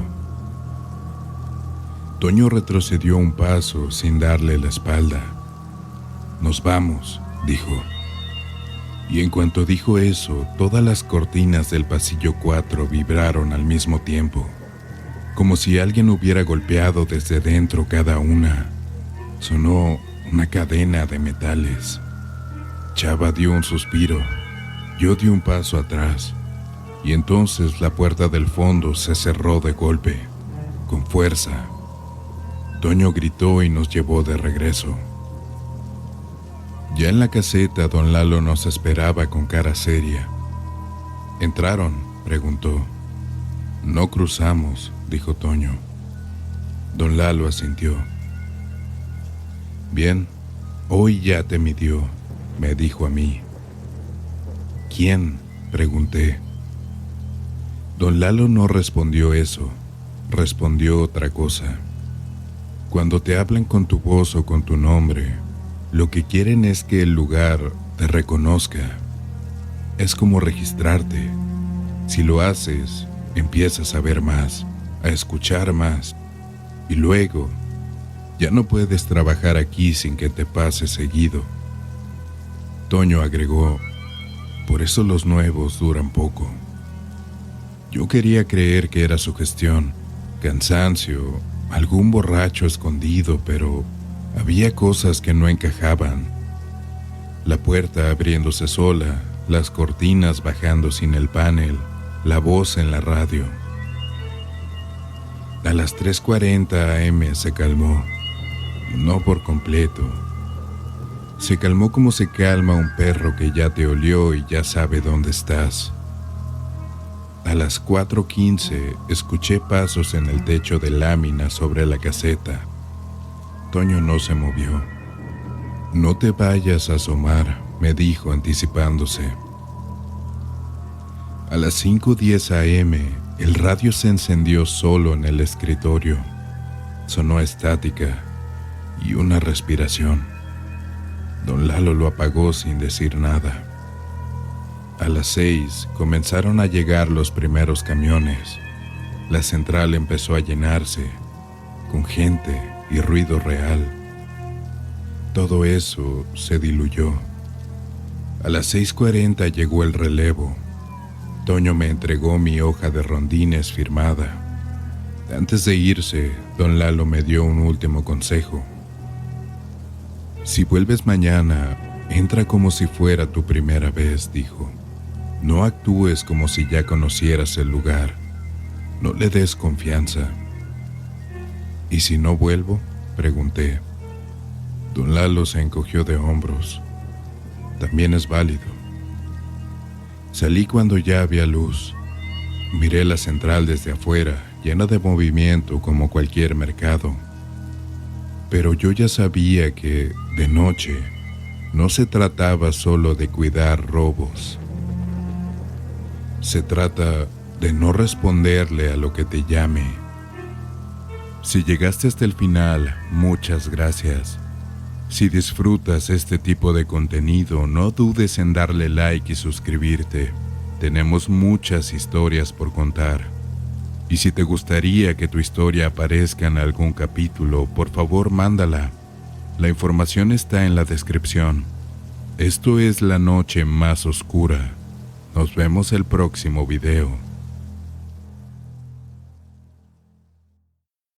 Toño retrocedió un paso sin darle la espalda. Nos vamos, dijo. Y en cuanto dijo eso, todas las cortinas del pasillo 4 vibraron al mismo tiempo, como si alguien hubiera golpeado desde dentro cada una. Sonó una cadena de metales. Chava dio un suspiro, yo di un paso atrás, y entonces la puerta del fondo se cerró de golpe, con fuerza. Toño gritó y nos llevó de regreso. Ya en la caseta, don Lalo nos esperaba con cara seria. ¿Entraron?, preguntó. No cruzamos, dijo Toño. Don Lalo asintió. Bien, hoy ya te midió, me dijo a mí. ¿Quién?, pregunté. Don Lalo no respondió eso, respondió otra cosa. Cuando te hablan con tu voz o con tu nombre, lo que quieren es que el lugar te reconozca. Es como registrarte. Si lo haces, empiezas a ver más, a escuchar más, y luego ya no puedes trabajar aquí sin que te pase seguido. Toño agregó, por eso los nuevos duran poco. Yo quería creer que era sugestión, cansancio, algún borracho escondido, pero había cosas que no encajaban. La puerta abriéndose sola, las cortinas bajando sin el panel, la voz en la radio. A las 3:40 AM se calmó, no por completo. Se calmó como se calma un perro que ya te olió y ya sabe dónde estás. A las 4:15 escuché pasos en el techo de lámina sobre la caseta. Toño no se movió. No te vayas a asomar, me dijo anticipándose. A las 5:10 a.m., el radio se encendió solo en el escritorio. Sonó estática y una respiración. Don Lalo lo apagó sin decir nada. A las 6 comenzaron a llegar los primeros camiones. La central empezó a llenarse, con gente y ruido real. Todo eso se diluyó. A las 6:40 llegó el relevo. Toño me entregó mi hoja de rondines firmada. Antes de irse, don Lalo me dio un último consejo. Si vuelves mañana, entra como si fuera tu primera vez, dijo. No actúes como si ya conocieras el lugar. No le des confianza. ¿Y si no vuelvo?, pregunté. Don Lalo se encogió de hombros. También es válido. Salí cuando ya había luz. Miré la central desde afuera, llena de movimiento como cualquier mercado. Pero yo ya sabía que, de noche, no se trataba solo de cuidar robos. Se trata de no responderle a lo que te llame. Si llegaste hasta el final, muchas gracias. Si disfrutas este tipo de contenido, no dudes en darle like y suscribirte. Tenemos muchas historias por contar. Y si te gustaría que tu historia aparezca en algún capítulo, por favor mándala. La información está en la descripción. Esto es La Noche Más Oscura. Nos vemos el próximo video.